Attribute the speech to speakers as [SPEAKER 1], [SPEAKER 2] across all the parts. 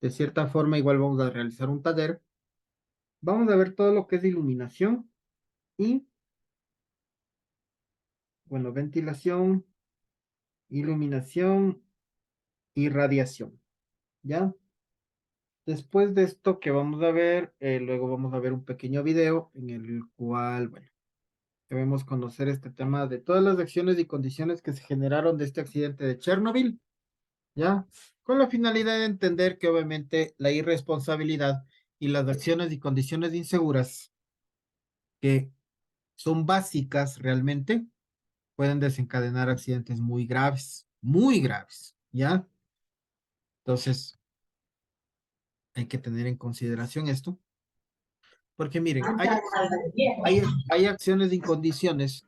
[SPEAKER 1] De cierta forma, igual vamos a realizar un taller. Vamos a ver todo lo que es iluminación y, bueno, ventilación, iluminación y radiación, ¿ya? Después de esto que vamos a ver, luego vamos a ver un pequeño video en el cual, bueno, debemos conocer este tema de todas las acciones y condiciones que se generaron de este accidente de Chernobyl, ¿ya? Con la finalidad de entender que obviamente la irresponsabilidad y las acciones y condiciones inseguras que son básicas realmente pueden desencadenar accidentes muy graves, ¿ya? Entonces, hay que tener en consideración esto, porque miren, hay acciones y condiciones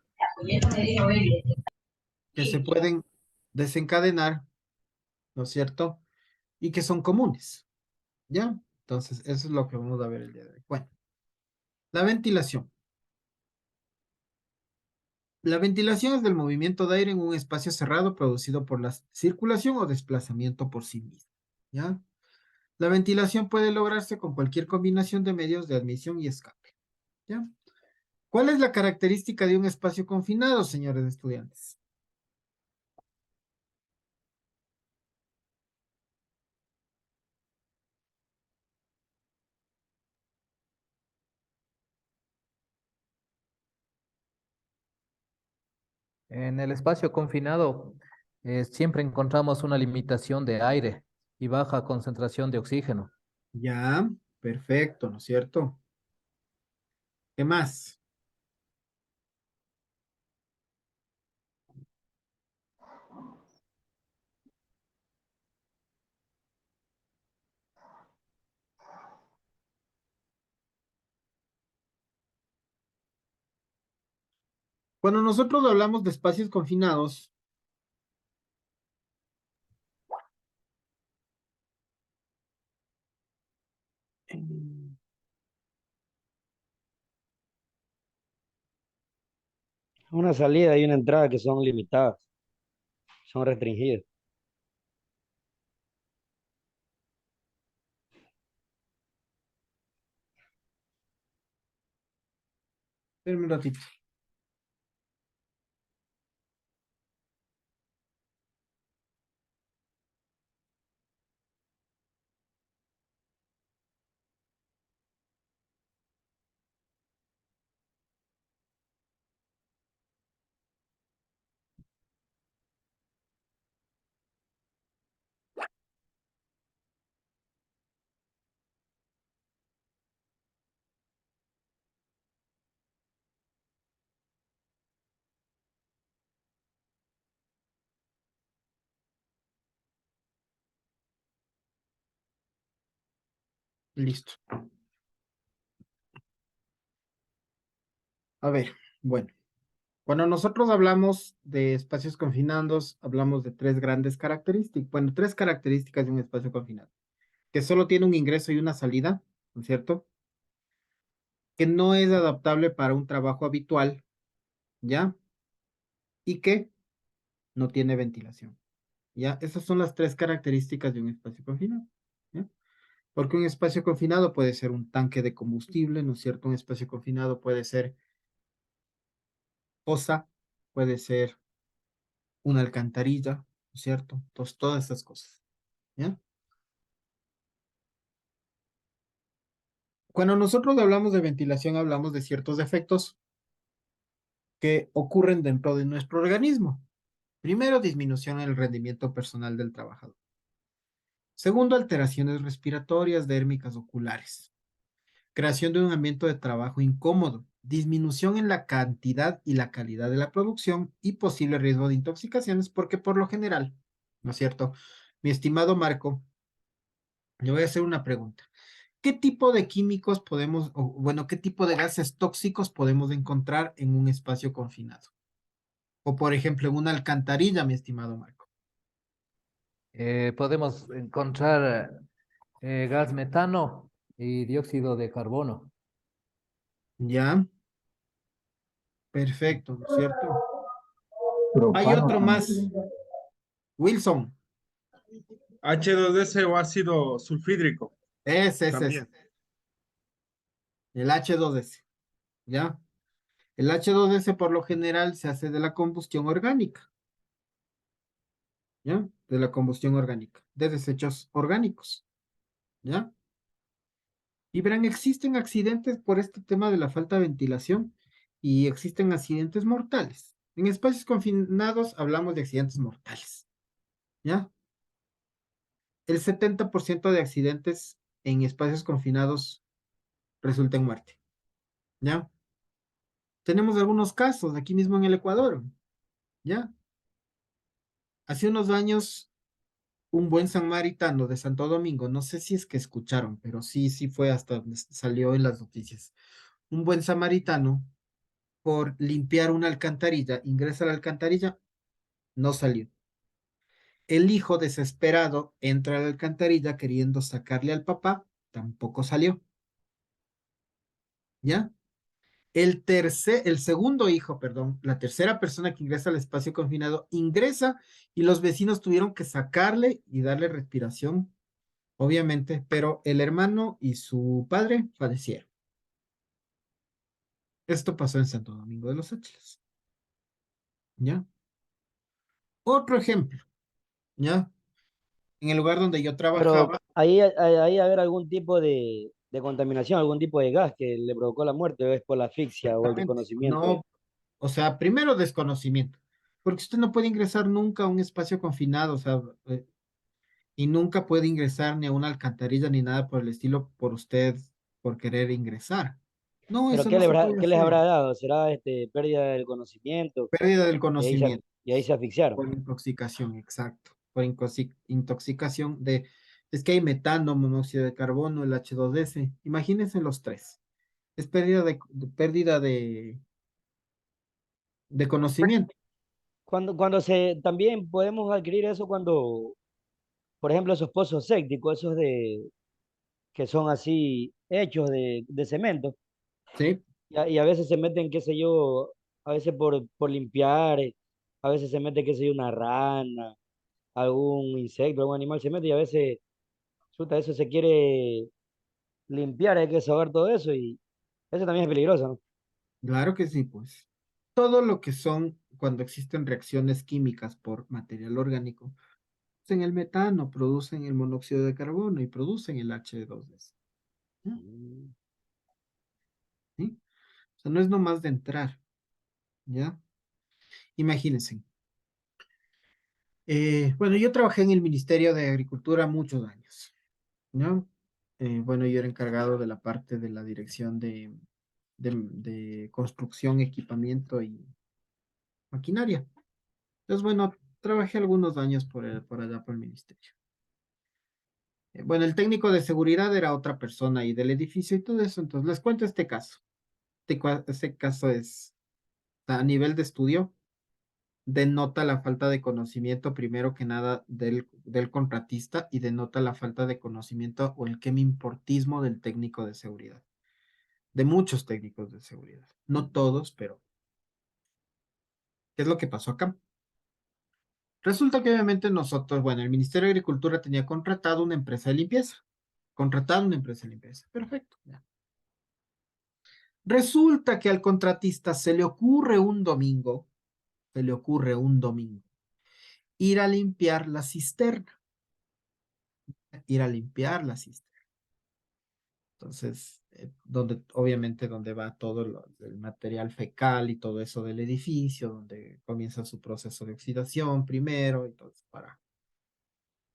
[SPEAKER 1] que se pueden desencadenar, ¿no es cierto? Y que son comunes, ¿ya? Entonces, eso es lo que vamos a ver el día de hoy. Bueno, la ventilación. La ventilación es del movimiento de aire en un espacio cerrado producido por la circulación o desplazamiento por sí mismo, ¿ya? La ventilación puede lograrse con cualquier combinación de medios de admisión y escape, ¿ya? ¿Cuál es la característica de un espacio confinado, señores estudiantes?
[SPEAKER 2] En el espacio confinado siempre encontramos una limitación de aire y baja concentración de oxígeno.
[SPEAKER 1] Ya, perfecto, ¿no es cierto? ¿Qué más? Cuando nosotros hablamos de espacios confinados,
[SPEAKER 3] Una salida y una entrada que son limitadas, son restringidas.
[SPEAKER 1] espérenme un ratito. Listo. A ver, bueno, cuando nosotros hablamos de espacios confinados, hablamos de tres grandes características, bueno, tres características de un espacio confinado, que solo tiene un ingreso y una salida, ¿no es cierto? Que no es adaptable para un trabajo habitual, ¿ya? Y que no tiene ventilación, ¿ya? Esas son las tres características de un espacio confinado, ¿ya? Porque un espacio confinado puede ser un tanque de combustible, ¿no es cierto? Un espacio confinado puede ser fosa, puede ser una alcantarilla, ¿no es cierto? Entonces, todas estas cosas, ¿ya? Cuando nosotros hablamos de ventilación, hablamos de ciertos efectos que ocurren dentro de nuestro organismo. Primero, disminución en el rendimiento personal del trabajador. Segundo, alteraciones respiratorias, dérmicas, oculares. Creación de un ambiente de trabajo incómodo. Disminución en la cantidad y la calidad de la producción y posible riesgo de intoxicaciones, porque por lo general, ¿no es cierto? Mi estimado Marco, le voy a hacer una pregunta. ¿Qué tipo de químicos podemos, o bueno, qué tipo de gases tóxicos podemos encontrar en un espacio confinado? O por ejemplo, en una alcantarilla, mi estimado Marco.
[SPEAKER 2] Podemos encontrar gas metano y dióxido de carbono.
[SPEAKER 1] Ya, perfecto, ¿no es cierto? Hay
[SPEAKER 4] Propano
[SPEAKER 1] otro
[SPEAKER 4] también.
[SPEAKER 1] más, Wilson.
[SPEAKER 4] H2S o ácido sulfídrico
[SPEAKER 1] Ese.
[SPEAKER 4] también.
[SPEAKER 1] El H2S, ¿ya? El H2S por lo general se hace de la combustión orgánica, ¿ya? De la combustión orgánica, de desechos orgánicos, ¿ya? Y verán, existen accidentes por este tema de la falta de ventilación y existen accidentes mortales. En espacios confinados hablamos de accidentes mortales, ¿ya? El 70% de accidentes en espacios confinados resulta en muerte, ¿ya? Tenemos algunos casos aquí mismo en el Ecuador, ¿ya? Hace unos años, un buen samaritano de Santo Domingo, no sé si es que escucharon, pero sí fue hasta donde salió en las noticias. Un buen samaritano, por limpiar una alcantarilla, ingresa a la alcantarilla, no salió. El hijo desesperado entra a la alcantarilla queriendo sacarle al papá, tampoco salió, ¿ya? El segundo hijo, perdón, la tercera persona que ingresa al espacio confinado, ingresa y los vecinos tuvieron que sacarle y darle respiración, obviamente, pero el hermano y su padre fallecieron. Esto pasó en Santo Domingo de los Áchilas, ¿ya? Otro ejemplo, ¿ya? En el lugar donde yo
[SPEAKER 3] Pero
[SPEAKER 1] trabajaba,
[SPEAKER 3] ahí haber algún tipo de contaminación, algún tipo de gas que le provocó la muerte, o es por la asfixia o el
[SPEAKER 1] exactamente,
[SPEAKER 3] desconocimiento.
[SPEAKER 1] no, o sea, primero desconocimiento, porque usted no puede ingresar nunca a un espacio confinado, o sea, y nunca puede ingresar ni a una alcantarilla ni nada por el estilo por usted, por querer ingresar. No,
[SPEAKER 3] Pero
[SPEAKER 1] eso no se puede
[SPEAKER 3] qué les
[SPEAKER 1] hacer.
[SPEAKER 3] habrá dado? ¿Será pérdida del conocimiento?
[SPEAKER 1] Pérdida del
[SPEAKER 3] Y
[SPEAKER 1] conocimiento
[SPEAKER 3] ahí se asfixiaron.
[SPEAKER 1] por intoxicación, exacto, por intoxicación de, es que hay metano, monóxido de carbono, el H2S, imagínense los tres. Es pérdida de conocimiento.
[SPEAKER 3] Cuando también podemos adquirir eso cuando, por ejemplo, esos pozos sépticos, esos que son así hechos de cemento,
[SPEAKER 1] ¿Sí?
[SPEAKER 3] y a veces se meten, qué sé yo, a veces por limpiar, a veces se mete, qué sé yo, una rana, algún insecto, algún animal se mete, y a veces, chuta, eso se quiere limpiar, hay que desahogar todo eso, y eso también es peligroso, ¿no?
[SPEAKER 1] Claro que sí, pues. Todo lo que son cuando existen reacciones químicas por material orgánico, producen el metano, producen el monóxido de carbono y producen el H2S. ¿No?
[SPEAKER 3] Mm.
[SPEAKER 1] ¿Sí? O sea, no es nomás de entrar, ¿ya? Imagínense. Bueno, yo trabajé en el Ministerio de Agricultura muchos años, ¿no? Bueno, yo era encargado de la parte de la dirección de construcción, equipamiento y maquinaria. Entonces, bueno, trabajé algunos años por allá por el ministerio. Bueno, el técnico de seguridad era otra persona ahí del edificio y todo eso. Entonces, les cuento este caso. Este caso es a nivel de estudio, denota la falta de conocimiento, primero que nada, del contratista y denota la falta de conocimiento o el importismo del técnico de seguridad, de muchos técnicos de seguridad. No todos, pero ¿qué es lo que pasó acá? Resulta que obviamente nosotros, bueno, el Ministerio de Agricultura tenía contratado una empresa de limpieza. Contratado una empresa de limpieza. Perfecto. Ya. Resulta que al contratista se le ocurre un domingo, ir a limpiar la cisterna, ir a limpiar la cisterna. Entonces, obviamente donde va todo el material fecal y todo eso del edificio, donde comienza su proceso de oxidación primero, entonces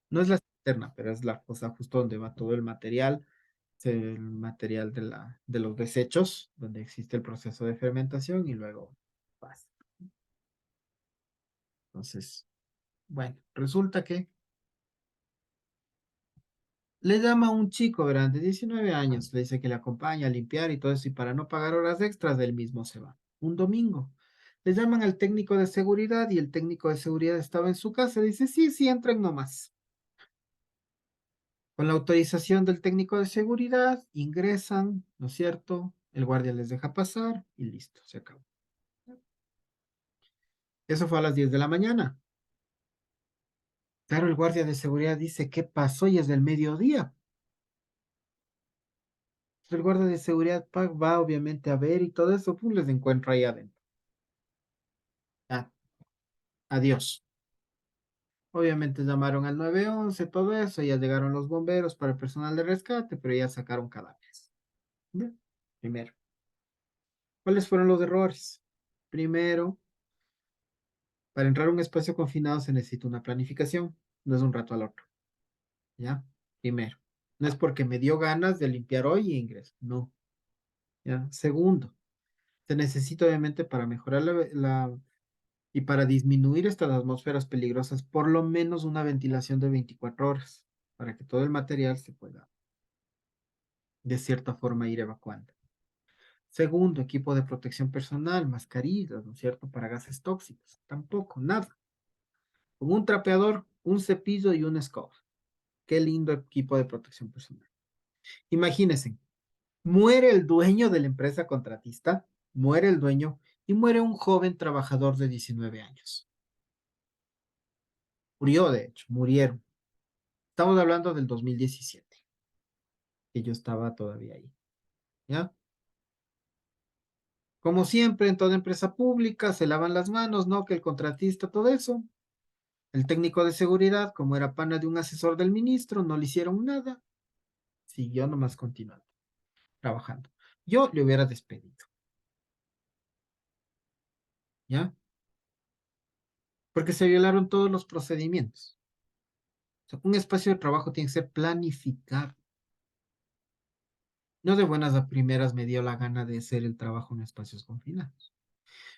[SPEAKER 1] no es la cisterna, pero es la cosa justo donde va todo el material de los desechos, donde existe el proceso de fermentación y luego pasa. Entonces, bueno, resulta que le llama a un chico, verán, de 19 años, le dice que le acompaña a limpiar y todo eso, y para no pagar horas extras, él mismo se va. Un domingo. Le llaman al técnico de seguridad y el técnico de seguridad estaba en su casa. Dice, sí, entren nomás. Con la autorización del técnico de seguridad, ingresan, ¿no es cierto? El guardia les deja pasar y listo, se acabó. Eso fue a las 10 de la mañana. Claro, el guardia de seguridad dice, ¿qué pasó? Y es del mediodía. El guardia de seguridad va obviamente a ver y todo eso, pues les encuentra ahí adentro. Ah, adiós. Obviamente llamaron al 911, todo eso, ya llegaron los bomberos para el personal de rescate, pero ya sacaron cadáveres. ¿Ya? Primero, ¿cuáles fueron los errores? Primero, para entrar a un espacio confinado se necesita una planificación, no es un rato al otro. ¿Ya? Primero, no es porque me dio ganas de limpiar hoy y ingreso, no. ¿Ya? Segundo, se necesita obviamente para mejorar y para disminuir estas atmósferas peligrosas, por lo menos una ventilación de 24 horas, para que todo el material se pueda, de cierta forma, ir evacuando. Segundo, equipo de protección personal, mascarillas, ¿no es cierto?, para gases tóxicos. Tampoco, nada. Con un trapeador, un cepillo y una escoba. Qué lindo equipo de protección personal. Imagínense, muere el dueño de la empresa contratista, muere el dueño y muere un joven trabajador de 19 años. Murió, de hecho, murieron. Estamos hablando del 2017, que yo estaba todavía ahí, ¿ya? Como siempre, en toda empresa pública se lavan las manos, ¿no? Que el contratista, todo eso. El técnico de seguridad, como era pana de un asesor del ministro, no le hicieron nada. Siguió nomás continuando, trabajando. Yo le hubiera despedido, ¿ya? Porque se violaron todos los procedimientos. O sea, un espacio de trabajo tiene que ser planificado. No de buenas a primeras me dio la gana de hacer el trabajo en espacios confinados.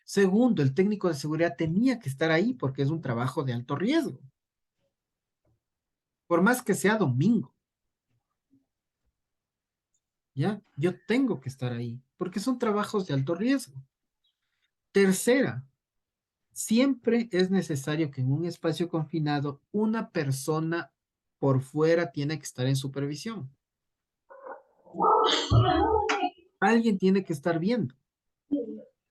[SPEAKER 1] Segundo, el técnico de seguridad tenía que estar ahí porque es un trabajo de alto riesgo. Por más que sea domingo, ¿ya? Yo tengo que estar ahí porque son trabajos de alto riesgo. Tercera, siempre es necesario que en un espacio confinado una persona por fuera tiene que estar en supervisión. Alguien tiene que estar viendo.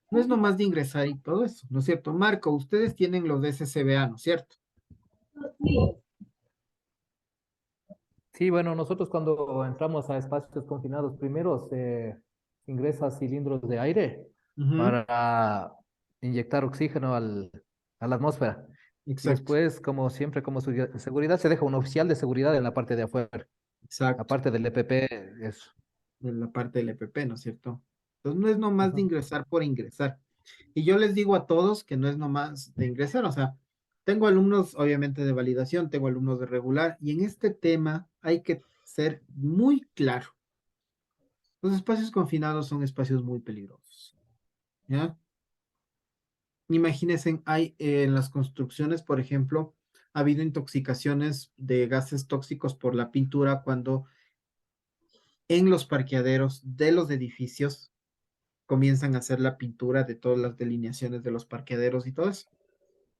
[SPEAKER 1] No es nomás de ingresar y todo eso, ¿no es cierto? Marco, ustedes tienen los de SCBA, ¿no es cierto?
[SPEAKER 2] Sí, bueno, nosotros cuando entramos a espacios confinados, primero se ingresa cilindros de aire
[SPEAKER 1] Ujú,
[SPEAKER 2] para inyectar oxígeno a la atmósfera. Y
[SPEAKER 1] exacto,
[SPEAKER 2] después, como siempre, como seguridad, se deja un oficial de seguridad en la parte de afuera,
[SPEAKER 1] exacto,
[SPEAKER 2] aparte del EPP, eso.
[SPEAKER 1] de la parte del EPP, ¿no es cierto? Entonces no es nomás de
[SPEAKER 2] Ajá.
[SPEAKER 1] ingresar por ingresar. Y yo les digo a todos que no es nomás de ingresar, o sea, tengo alumnos obviamente de validación, tengo alumnos de regular, y en este tema hay que ser muy claro. Los espacios confinados son espacios muy peligrosos, ¿ya? Imagínense, hay en las construcciones, por ejemplo, ha habido intoxicaciones de gases tóxicos por la pintura cuando en los parqueaderos de los edificios comienzan a hacer la pintura de todas las delineaciones de los parqueaderos y todo eso,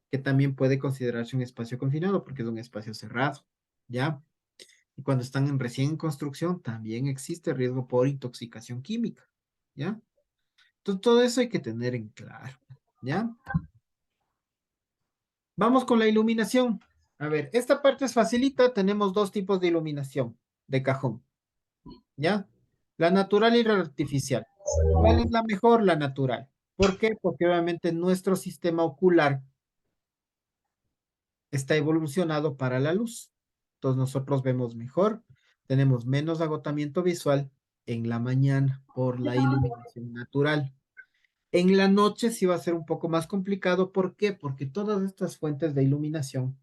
[SPEAKER 1] que también puede considerarse un espacio confinado porque es un espacio cerrado, ¿ya? Y cuando están recién en construcción, también existe riesgo por intoxicación química, ¿ya? Entonces, todo eso hay que tener en claro, ¿ya? Vamos con la iluminación. A ver, esta parte es facilita, tenemos dos tipos de iluminación de cajón, ¿ya? La natural y la artificial. ¿Cuál es la mejor? La natural. ¿Por qué? Porque obviamente nuestro sistema ocular está evolucionado para la luz. Entonces nosotros vemos mejor, tenemos menos agotamiento visual en la mañana por la iluminación natural. En la noche sí va a ser un poco más complicado. ¿Por qué? Porque todas estas fuentes de iluminación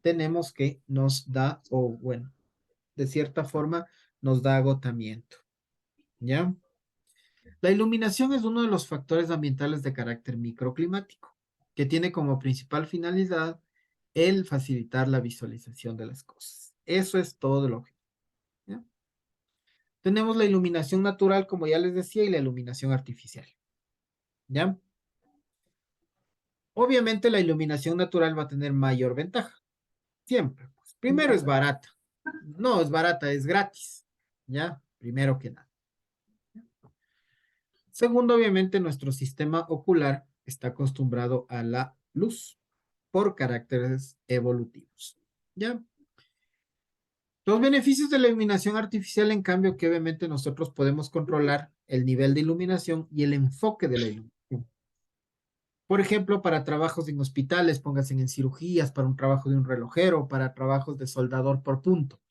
[SPEAKER 1] tenemos que nos da, o bueno, de cierta forma nos da agotamiento, ¿ya? La iluminación es uno de los factores ambientales de carácter microclimático, que tiene como principal finalidad el facilitar la visualización de las cosas. Eso es todo lo que, ¿ya? Tenemos la iluminación natural, como ya les decía, y la iluminación artificial, ¿ya? Obviamente la iluminación natural va a tener mayor ventaja, siempre. Pues. Primero es barata. No, es barata, es gratis, ¿ya? Primero que nada. Segundo, obviamente, nuestro sistema ocular está acostumbrado a la luz por caracteres evolutivos. ¿ya? Los beneficios de la iluminación artificial, en cambio, que obviamente nosotros podemos controlar el nivel de iluminación y el enfoque de la iluminación. Por ejemplo, para trabajos en hospitales, pónganse en cirugías, para un trabajo de un relojero, para trabajos de soldador por punto.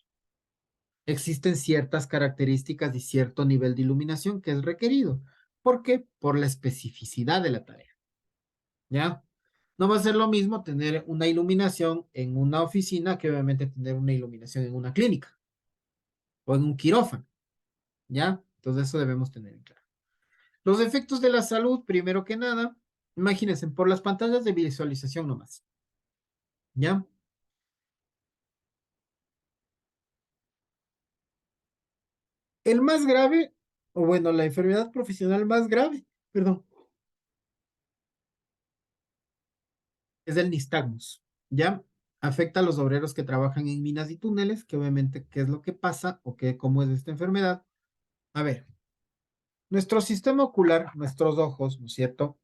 [SPEAKER 1] Existen ciertas características y cierto nivel de iluminación que es requerido. ¿Por qué? Por la especificidad de la tarea. ¿Ya? No va a ser lo mismo tener una iluminación en una oficina que obviamente tener una iluminación en una clínica o en un quirófano. ¿Ya? Entonces eso debemos tener en claro. Los efectos de la salud, primero que nada, imagínense, por las pantallas de visualización nomás. ¿Ya? El más grave, o bueno, la enfermedad profesional más grave, perdón, es el nistagmus. ¿Ya? Afecta a los obreros que trabajan en minas y túneles, que obviamente, ¿qué es lo que pasa o qué, cómo es esta enfermedad? A ver, nuestro sistema ocular, nuestros ojos, ¿no es cierto?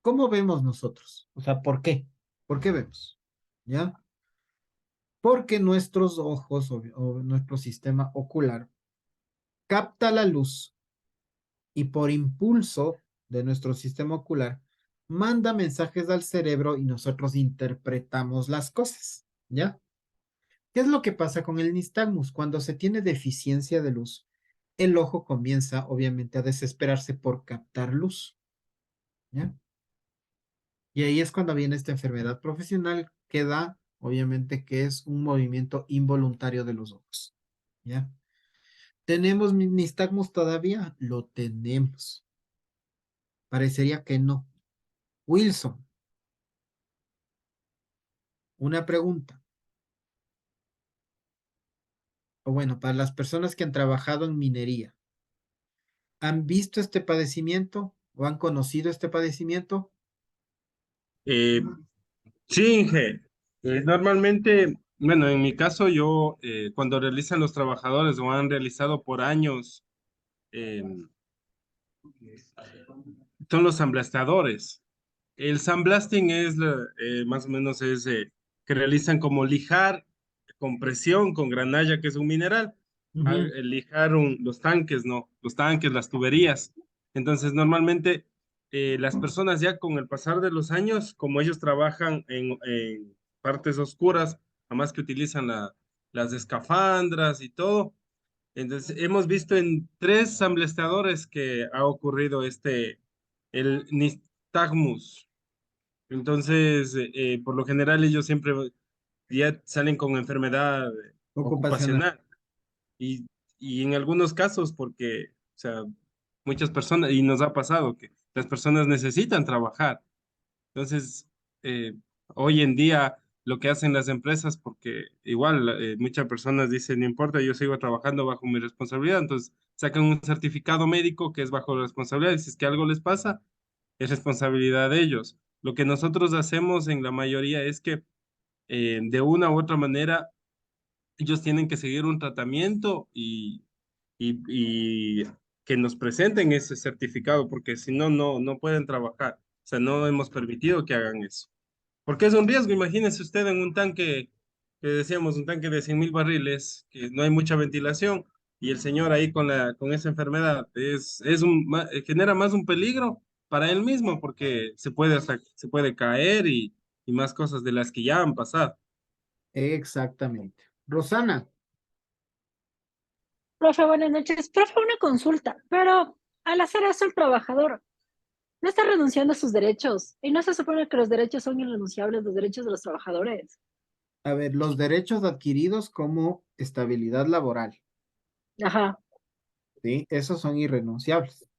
[SPEAKER 1] ¿Cómo vemos nosotros? O sea, ¿por qué? ¿Por qué vemos? ¿Ya? Porque nuestros ojos o nuestro sistema ocular capta la luz y por impulso de nuestro sistema ocular manda mensajes al cerebro y nosotros interpretamos las cosas, ¿ya? ¿Qué es lo que pasa con el nistagmus? Cuando se tiene deficiencia de luz, el ojo comienza obviamente a desesperarse por captar luz, ¿ya? Y ahí es cuando viene esta enfermedad profesional que da, obviamente, que es un movimiento involuntario de los ojos, ¿ya? ¿Tenemos nistagmus todavía? Lo tenemos. Parecería que no. Wilson, una pregunta. O bueno, para las personas que han trabajado en minería, ¿han visto este padecimiento o han conocido este padecimiento?
[SPEAKER 4] Eh, sí, Inge. Normalmente, bueno, en mi caso, yo, cuando realizan los trabajadores o han realizado por años, eh, son los samblasteadores. El sandblasting es más o menos que realizan como lijar con presión, con granalla, que es un mineral,
[SPEAKER 1] Ujú.
[SPEAKER 4] lijar los tanques, ¿no? Los tanques, las tuberías. Entonces, normalmente las personas ya con el pasar de los años, como ellos trabajan en partes oscuras, además que utilizan las escafandras y todo, entonces hemos visto en tres samblasteadores que ha ocurrido el nistagmus. Entonces, por lo general ellos siempre ya salen con enfermedad
[SPEAKER 1] Ocupacional.
[SPEAKER 4] ocupacional y, y en algunos casos porque, o sea, muchas personas, y nos ha pasado que las personas necesitan trabajar. Entonces, hoy en día lo que hacen las empresas, porque igual muchas personas dicen, no importa, yo sigo trabajando bajo mi responsabilidad, entonces sacan un certificado médico que es bajo responsabilidad, y si es que algo les pasa, es responsabilidad de ellos. Lo que nosotros hacemos en la mayoría es que de una u otra manera ellos tienen que seguir un tratamiento y que nos presenten ese certificado, porque si no, no pueden trabajar. O sea, no hemos permitido que hagan eso. Porque es un riesgo, imagínese usted en un tanque, que decíamos, un tanque de 100.000 barriles, que no hay mucha ventilación, y el señor ahí con esa enfermedad, genera más un peligro para él mismo, porque se puede caer y más cosas de las que ya han pasado.
[SPEAKER 1] Exactamente. Rosana,
[SPEAKER 5] Profe, buenas noches. Profe, una consulta, pero al hacer eso el trabajador no está renunciando a sus derechos y no se supone que los derechos son irrenunciables, los derechos de los trabajadores.
[SPEAKER 1] a ver, los derechos adquiridos como estabilidad laboral,
[SPEAKER 5] Ajá,
[SPEAKER 1] ¿sí? Esos son irrenunciables.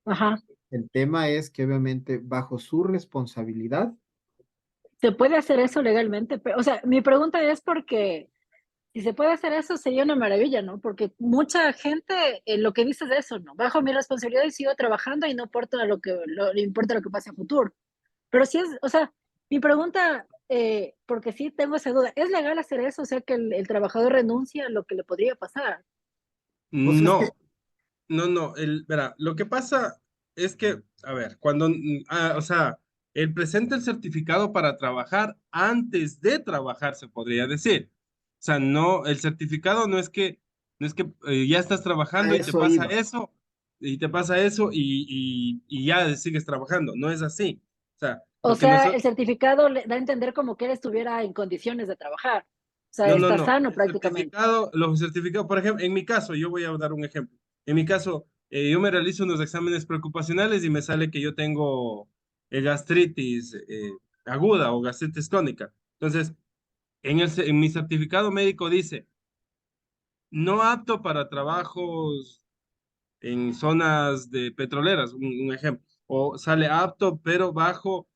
[SPEAKER 5] ajá.
[SPEAKER 1] El tema es que obviamente bajo su responsabilidad,
[SPEAKER 5] ¿Se puede hacer eso legalmente? Pero, o sea, mi pregunta es porque si se puede hacer eso sería una maravilla, ¿no? Porque mucha gente lo que dice es eso, ¿no? Bajo mi responsabilidad y sigo trabajando y no importa le importa lo que pase a futuro. Pero sí es, o sea, mi pregunta, porque sí tengo esa duda, ¿es legal hacer eso? O sea, que el trabajador renuncia a lo que le podría pasar.
[SPEAKER 1] o sea, es que,
[SPEAKER 4] No, no, verá, lo que pasa es que, a ver, o sea, él presenta el certificado para trabajar antes de trabajar, se podría decir. O sea, no, el certificado no es que ya estás
[SPEAKER 1] A
[SPEAKER 4] trabajando y te
[SPEAKER 1] eso
[SPEAKER 4] pasa
[SPEAKER 1] iba.
[SPEAKER 4] eso, y ya sigues trabajando. No es así. O sea,
[SPEAKER 5] O
[SPEAKER 4] lo que
[SPEAKER 5] sea,
[SPEAKER 4] nosotros...
[SPEAKER 5] el certificado le da a entender como que él estuviera en condiciones de trabajar. O sea,
[SPEAKER 4] No, no,
[SPEAKER 5] está
[SPEAKER 4] no.
[SPEAKER 5] sano
[SPEAKER 4] El
[SPEAKER 5] prácticamente.
[SPEAKER 4] certificado, los certificados, por ejemplo, en mi caso, yo voy a dar un ejemplo. En mi caso, yo me realizo unos exámenes preocupacionales y me sale que yo tengo gastritis aguda o gastritis crónica. Entonces, en mi certificado médico dice, no apto para trabajos en zonas de petroleras, un ejemplo. O sale apto, pero bajo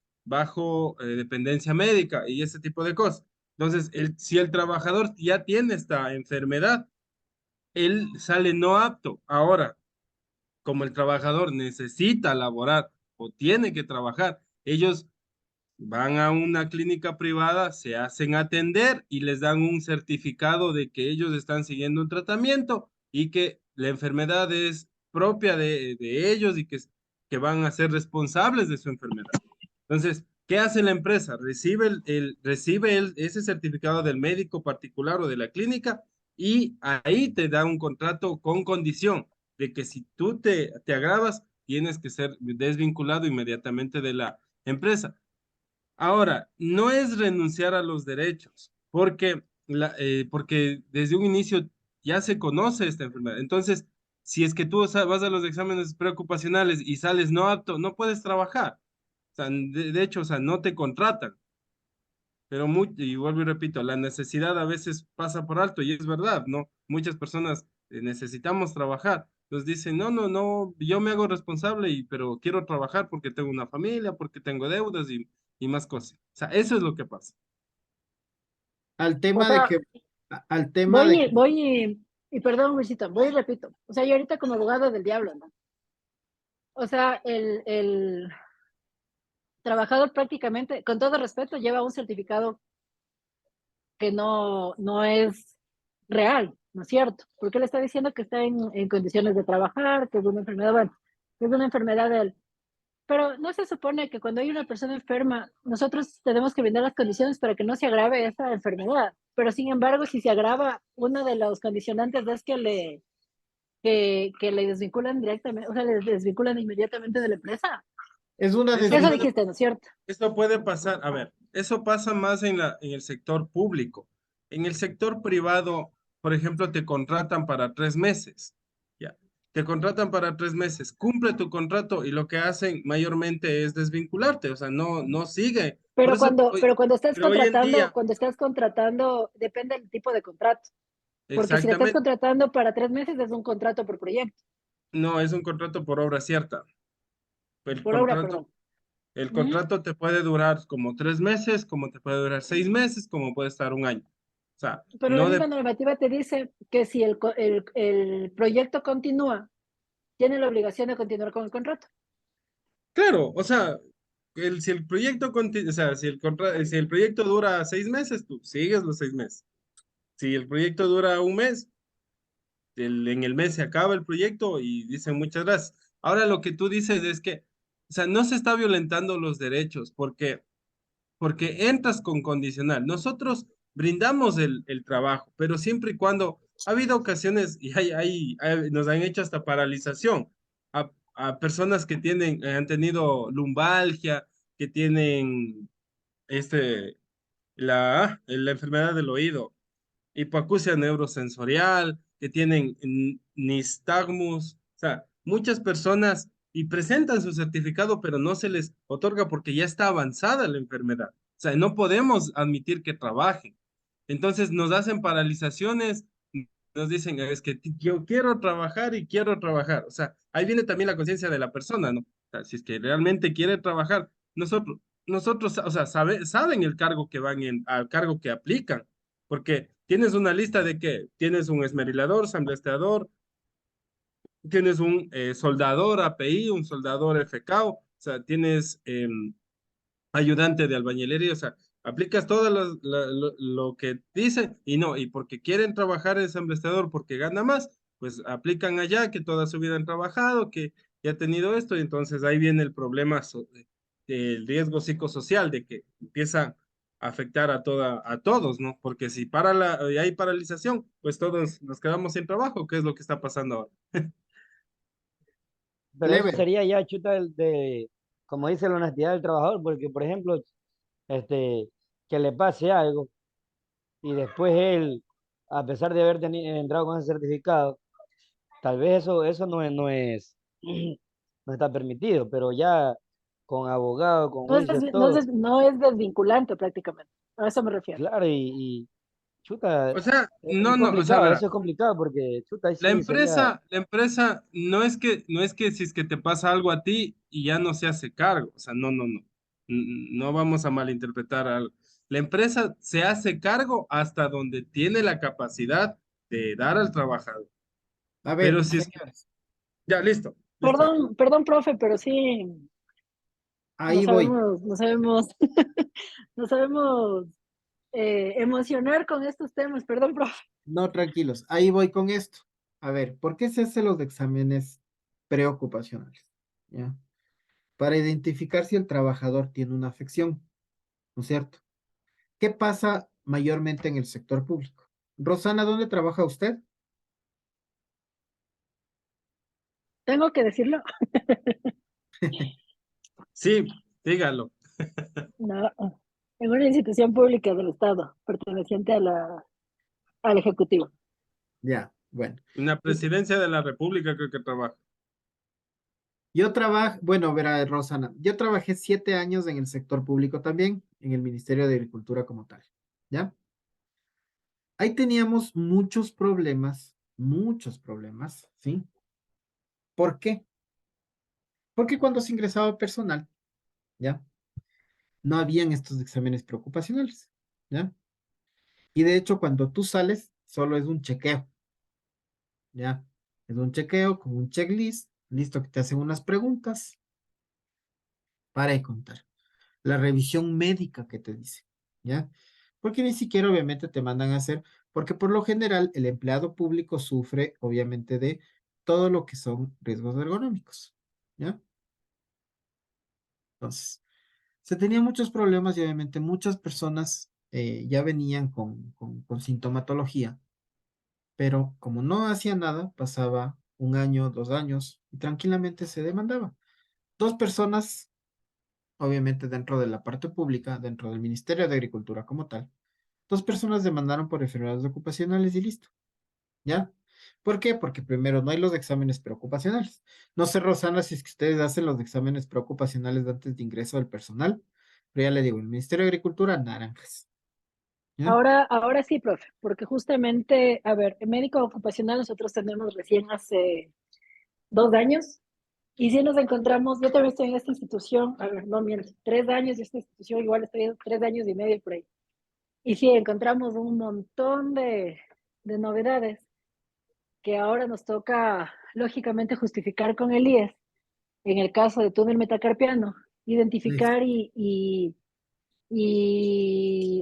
[SPEAKER 4] dependencia médica y ese tipo de cosas. Entonces, si el trabajador ya tiene esta enfermedad, él sale no apto. Ahora, como el trabajador necesita laborar o tiene que trabajar, ellos van a una clínica privada, se hacen atender y les dan un certificado de que ellos están siguiendo un tratamiento y que la enfermedad es propia de ellos y que van a ser responsables de su enfermedad. Entonces, ¿qué hace la empresa? Recibe ese certificado del médico particular o de la clínica y ahí te da un contrato con condición de que si tú te agravas, tienes que ser desvinculado inmediatamente de la empresa. Ahora, no es renunciar a los derechos, porque desde un inicio ya se conoce esta enfermedad. Entonces, si es que tú vas a los exámenes preocupacionales y sales no apto, no puedes trabajar. O sea, de hecho, o sea, no te contratan. Pero y vuelvo y repito, la necesidad a veces pasa por alto y es verdad, ¿no? Muchas personas necesitamos trabajar. Entonces dicen, no, no, no, yo me hago responsable, pero quiero trabajar porque tengo una familia, porque tengo deudas y más cosas. O sea, eso es lo que pasa.
[SPEAKER 1] Al
[SPEAKER 5] O
[SPEAKER 1] tema de
[SPEAKER 5] sea,
[SPEAKER 1] que, al tema de que
[SPEAKER 5] y perdón, Luisito, voy y repito. O sea, yo ahorita como abogado del diablo, ¿no? O sea, el trabajador prácticamente, con todo respeto, lleva un certificado que no es real, ¿no es cierto? Porque él está diciendo que está en condiciones de trabajar, que es una enfermedad, bueno, que es una enfermedad de él. Pero no se supone que cuando hay una persona enferma, nosotros tenemos que brindar las condiciones para que no se agrave esa enfermedad. Pero sin embargo, si se agrava, uno de los condicionantes es que le desvinculan directamente, o sea, le desvinculan inmediatamente de la empresa.
[SPEAKER 1] es una
[SPEAKER 4] Eso
[SPEAKER 5] Eso
[SPEAKER 4] puede,
[SPEAKER 1] desvinculación.
[SPEAKER 5] dijiste, ¿no es cierto?
[SPEAKER 4] Esto puede pasar, a ver, eso pasa más en el sector público. En el sector privado, por ejemplo, te contratan para 3 meses. Ya, te contratan para 3 meses, cumple tu contrato y lo que hacen mayormente es desvincularte, o sea, no sigue. Por eso,
[SPEAKER 5] Pero
[SPEAKER 4] pero hoy en día,
[SPEAKER 5] cuando estás contratando, depende del tipo de contrato. Porque si le estás
[SPEAKER 4] exactamente,
[SPEAKER 5] contratando para 3 meses, es un contrato por proyecto,
[SPEAKER 4] no es un contrato por obra cierta. El
[SPEAKER 5] por obra,
[SPEAKER 4] contrato,
[SPEAKER 5] perdón.
[SPEAKER 4] el
[SPEAKER 5] Ujú.
[SPEAKER 4] contrato te puede durar como 3 meses, como te puede durar 6 meses, como puede estar un año. O sea,
[SPEAKER 5] Pero la
[SPEAKER 4] no de,
[SPEAKER 5] misma normativa te dice que si el proyecto continúa, tiene la obligación de continuar con el contrato.
[SPEAKER 4] claro, o sea, si el proyecto o sea, si el proyecto dura 6 meses, tú sigues los 6 meses. Si el proyecto dura un mes, en el mes se acaba el proyecto y dicen muchas gracias. Ahora lo que tú dices es que, o sea, no se está violentando los derechos porque entras con condicional. Nosotros brindamos el trabajo, pero siempre y cuando ha habido ocasiones y nos han hecho hasta paralización a personas que han tenido lumbalgia, que tienen la enfermedad del oído, hipoacusia neurosensorial, que tienen nistagmus, o sea, muchas personas y presentan su certificado, pero no se les otorga porque ya está avanzada la enfermedad. O sea, no podemos admitir que trabajen. Entonces nos hacen paralizaciones, nos dicen, es que yo quiero trabajar y quiero trabajar. O sea, ahí viene también la conciencia de la persona, ¿no? O sea, si es que realmente quiere trabajar, nosotros, o sea, saben el cargo que al cargo que aplican, porque tienes una lista de que tienes un esmerilador, sambleteador, tienes un soldador API, un soldador FK, o sea, tienes ayudante de albañilería, o sea, aplicas todo lo que dicen y no, y porque quieren trabajar en ensamblador porque gana más, pues aplican allá que toda su vida han trabajado, que ya ha tenido esto, y entonces ahí viene el problema el riesgo psicosocial de que empieza a afectar a todos, ¿no? Porque si hay paralización, pues todos nos quedamos sin trabajo, ¿qué es lo que está pasando ahora?
[SPEAKER 3] Pero eso
[SPEAKER 1] Clever,
[SPEAKER 3] sería ya chuta como dice la honestidad del trabajador, porque por ejemplo, que le pase algo y después él, a pesar de haber entrado con ese certificado, tal vez eso no está permitido, pero ya con abogado, con juicio, todo,
[SPEAKER 5] No es desvinculante prácticamente. A eso me refiero.
[SPEAKER 3] claro, y chuta,
[SPEAKER 4] O sea,
[SPEAKER 3] es
[SPEAKER 4] no, o sea,
[SPEAKER 3] complicado,
[SPEAKER 4] verá,
[SPEAKER 3] eso es complicado porque chuta, ahí
[SPEAKER 4] la
[SPEAKER 3] sí sería,
[SPEAKER 4] empresa no es que si es que te pasa algo a ti y ya no se hace cargo, o sea, no. No vamos a malinterpretar algo. La empresa se hace cargo hasta donde tiene la capacidad de dar al trabajador.
[SPEAKER 1] a ver,
[SPEAKER 4] Pero si es que,
[SPEAKER 1] señores,
[SPEAKER 4] ya, listo.
[SPEAKER 5] Perdón, profe, pero sí, no
[SPEAKER 1] ahí voy.
[SPEAKER 5] sabemos, no sabemos, no sabemos emocionar con estos temas. Perdón, profe.
[SPEAKER 1] No, tranquilos, ahí voy con esto. A ver, ¿por qué se hacen los exámenes preocupacionales? ¿Ya? Para identificar si el trabajador tiene una afección, ¿no es cierto? ¿Qué pasa mayormente en el sector público? Rosana, ¿dónde trabaja usted?
[SPEAKER 5] Tengo que decirlo.
[SPEAKER 4] Sí, dígalo.
[SPEAKER 5] No, en una institución pública del Estado, perteneciente al Ejecutivo.
[SPEAKER 1] Ya, bueno.
[SPEAKER 4] En la
[SPEAKER 1] Pues,
[SPEAKER 4] presidencia de la República creo que trabaja.
[SPEAKER 1] yo trabajo, bueno, verá, Rosana, yo trabajé 7 años en el sector público también, en el Ministerio de Agricultura como tal, ¿ya? Ahí teníamos muchos problemas, ¿sí? ¿Por qué? Porque cuando se ingresaba personal, ¿ya? No habían estos exámenes preocupacionales, ¿ya? Y de hecho, cuando tú sales, solo es un chequeo, ¿ya? Es un chequeo con un checklist, listo, que te hacen unas preguntas para de contar. La revisión médica que te dice, ¿ya? Porque ni siquiera obviamente te mandan a hacer, porque por lo general el empleado público sufre obviamente de todo lo que son riesgos ergonómicos, ¿ya? Entonces, se tenían muchos problemas y obviamente muchas personas ya venían con sintomatología, pero como no hacía nada, pasaba 1 año, 2 años y tranquilamente se demandaba. Dos personas, obviamente dentro de la parte pública, dentro del Ministerio de Agricultura como tal, dos personas demandaron por enfermedades ocupacionales y listo, ¿ya? ¿Por qué? Porque primero no hay los exámenes preocupacionales. No sé, Rosana, si es que ustedes hacen los exámenes preocupacionales antes de ingreso del personal, pero ya le digo, el Ministerio de Agricultura, naranjas, ¿ya?
[SPEAKER 5] Ahora sí, profe, porque justamente, a ver, en médico ocupacional nosotros tenemos recién hace 2 años y sí nos encontramos, yo también estoy en esta institución, a ver, no miento, 3 años de esta institución, igual estoy en 3 años y medio por ahí. Y sí, encontramos un montón de novedades que ahora nos toca, lógicamente, justificar con el IES, en el caso de túnel metacarpiano,
[SPEAKER 1] Listo.
[SPEAKER 5] identificar y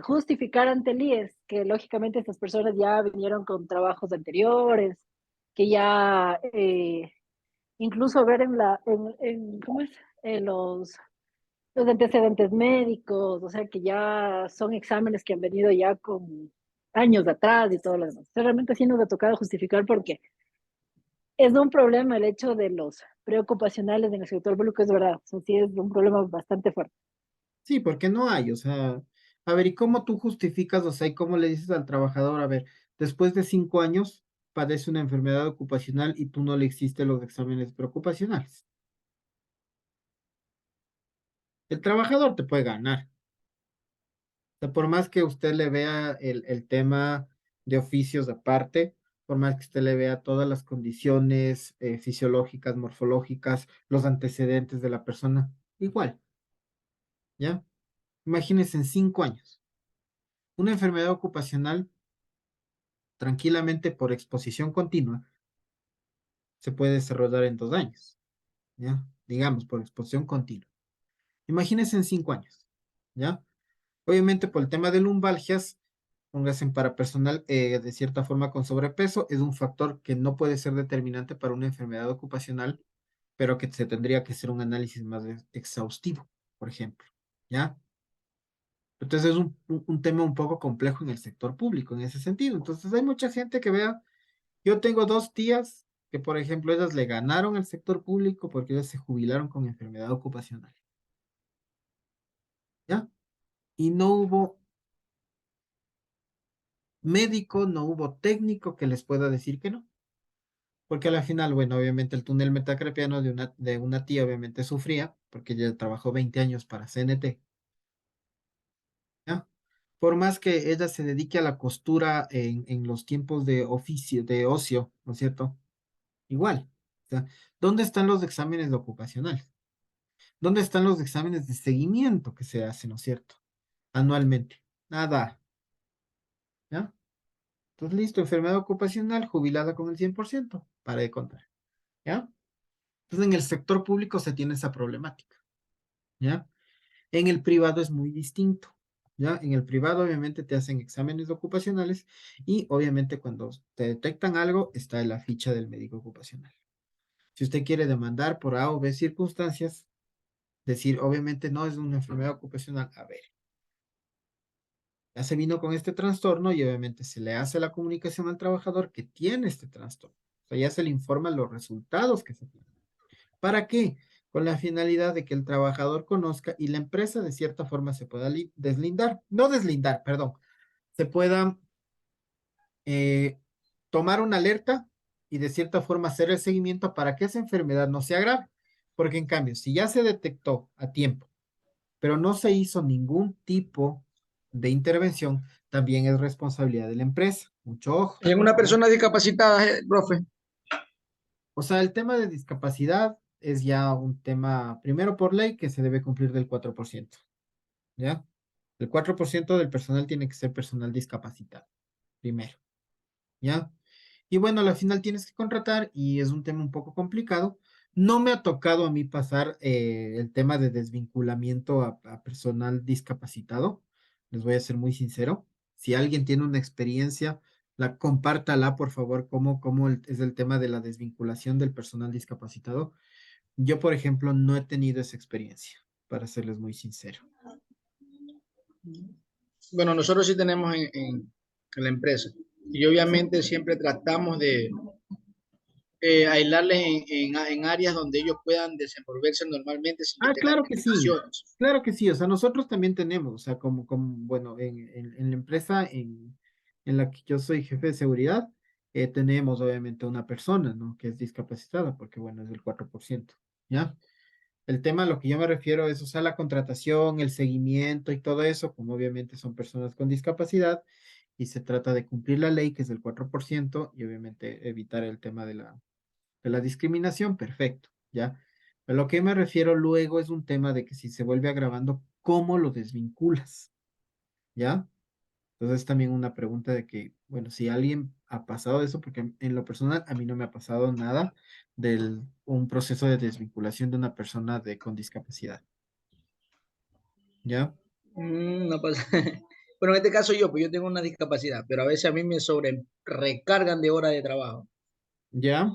[SPEAKER 5] justificar ante el IES que lógicamente estas personas ya vinieron con trabajos anteriores, que ya incluso ver ¿cómo es? Los antecedentes médicos, o sea que ya son exámenes que han venido ya con años atrás y todo lo demás. O sea, realmente sí nos ha tocado justificar porque es un problema el hecho de los preocupacionales en el sector público, es verdad, o sea, sí es un problema bastante fuerte.
[SPEAKER 1] Sí, porque no hay, o sea, a ver, ¿y cómo tú justificas, o sea, y cómo le dices al trabajador, a ver, después de 5 años padece una enfermedad ocupacional y tú no le hiciste los exámenes preocupacionales? El trabajador te puede ganar. O sea, por más que usted le vea el tema de oficios aparte, por más que usted le vea todas las condiciones fisiológicas, morfológicas, los antecedentes de la persona, igual, ¿ya? Imagínense en 5 años. Una enfermedad ocupacional, tranquilamente por exposición continua, se puede desarrollar en 2 años, ¿ya? Digamos, por exposición continua. Imagínense en 5 años, ¿ya? Obviamente por el tema de lumbalgias, póngase para personal de cierta forma con sobrepeso, es un factor que no puede ser determinante para una enfermedad ocupacional, pero que se tendría que hacer un análisis más exhaustivo por ejemplo, ¿ya? Entonces es un tema un poco complejo en el sector público en ese sentido. Entonces hay mucha gente que vea, yo tengo dos tías que, por ejemplo, ellas le ganaron el sector público porque ellas se jubilaron con enfermedad ocupacional, ¿ya? Y no hubo médico, no hubo técnico que les pueda decir que no. Porque a la final, bueno, obviamente el túnel metacarpiano de una tía obviamente sufría, porque ella trabajó 20 años para CNT, ¿ya? Por más que ella se dedique a la costura en los tiempos de oficio, de ocio, ¿no es cierto? Igual. O sea, ¿dónde están los exámenes de ocupacional? ¿Dónde están los exámenes de seguimiento que se hacen, ¿no es cierto? Anualmente. Nada, ¿ya? Entonces, listo, enfermedad ocupacional, jubilada con el 100%, para de contar, ¿ya? Entonces, en el sector público se tiene esa problemática, ¿ya? En el privado es muy distinto, ¿ya? En el privado obviamente te hacen exámenes ocupacionales y obviamente cuando te detectan algo está en la ficha del médico ocupacional. Si usted quiere demandar por A o B circunstancias, decir obviamente no es una enfermedad ocupacional, a ver, ya se vino con este trastorno y obviamente se le hace la comunicación al trabajador que tiene este trastorno. O sea, ya se le informa los resultados que se tienen. ¿Para qué? Con la finalidad de que el trabajador conozca y la empresa de cierta forma se pueda deslindar, no deslindar, perdón, se pueda eh, tomar una alerta y de cierta forma hacer el seguimiento para que esa enfermedad no se agrave. Porque en cambio, si ya se detectó a tiempo, pero no se hizo ningún tipo de intervención, también es responsabilidad de la empresa. Mucho ojo.
[SPEAKER 6] En una
[SPEAKER 1] ¿Ya?
[SPEAKER 6] persona discapacitada, profe.
[SPEAKER 1] O sea, el tema de discapacidad es ya un tema, primero por ley, que se debe cumplir del 4%. ¿Ya? El 4% del personal tiene que ser personal discapacitado, primero. ¿Ya? Y bueno, al final tienes que contratar y es un tema un poco complicado. No me ha tocado a mí pasar el tema de desvinculamiento a personal discapacitado. Les voy a ser muy sincero. Si alguien tiene una experiencia, compártala, por favor, cómo es el tema de la desvinculación del personal discapacitado. Yo, por ejemplo, no he tenido esa experiencia, para serles muy sincero.
[SPEAKER 6] Bueno, nosotros sí tenemos en la empresa. Y obviamente siempre tratamos de aislarles en áreas donde ellos puedan desenvolverse normalmente sin que
[SPEAKER 1] Ah,
[SPEAKER 6] tengan
[SPEAKER 1] claro que sí,
[SPEAKER 6] limitaciones.
[SPEAKER 1] claro que sí, o sea, nosotros también tenemos, o sea, bueno, en la empresa en la que yo soy jefe de seguridad, tenemos obviamente una persona, ¿no? Que es discapacitada, porque bueno, es del 4%, ¿ya? El tema a lo que yo me refiero es, o sea, la contratación, el seguimiento y todo eso, como obviamente son personas con discapacidad, y se trata de cumplir la ley, que es del 4%, y obviamente evitar el tema de la discriminación, perfecto, ¿ya? A lo que me refiero luego es un tema de que si se vuelve agravando, ¿cómo lo desvinculas? ¿Ya? Entonces es también una pregunta de que, bueno, si alguien ha pasado eso, porque en lo personal a mí no me ha pasado nada de un proceso de desvinculación de una persona con discapacidad. ¿Ya?
[SPEAKER 6] No pasa. Bueno, en este caso yo, pues yo tengo una discapacidad, pero a veces a mí me sobre recargan de horas de trabajo.
[SPEAKER 1] ¿Ya?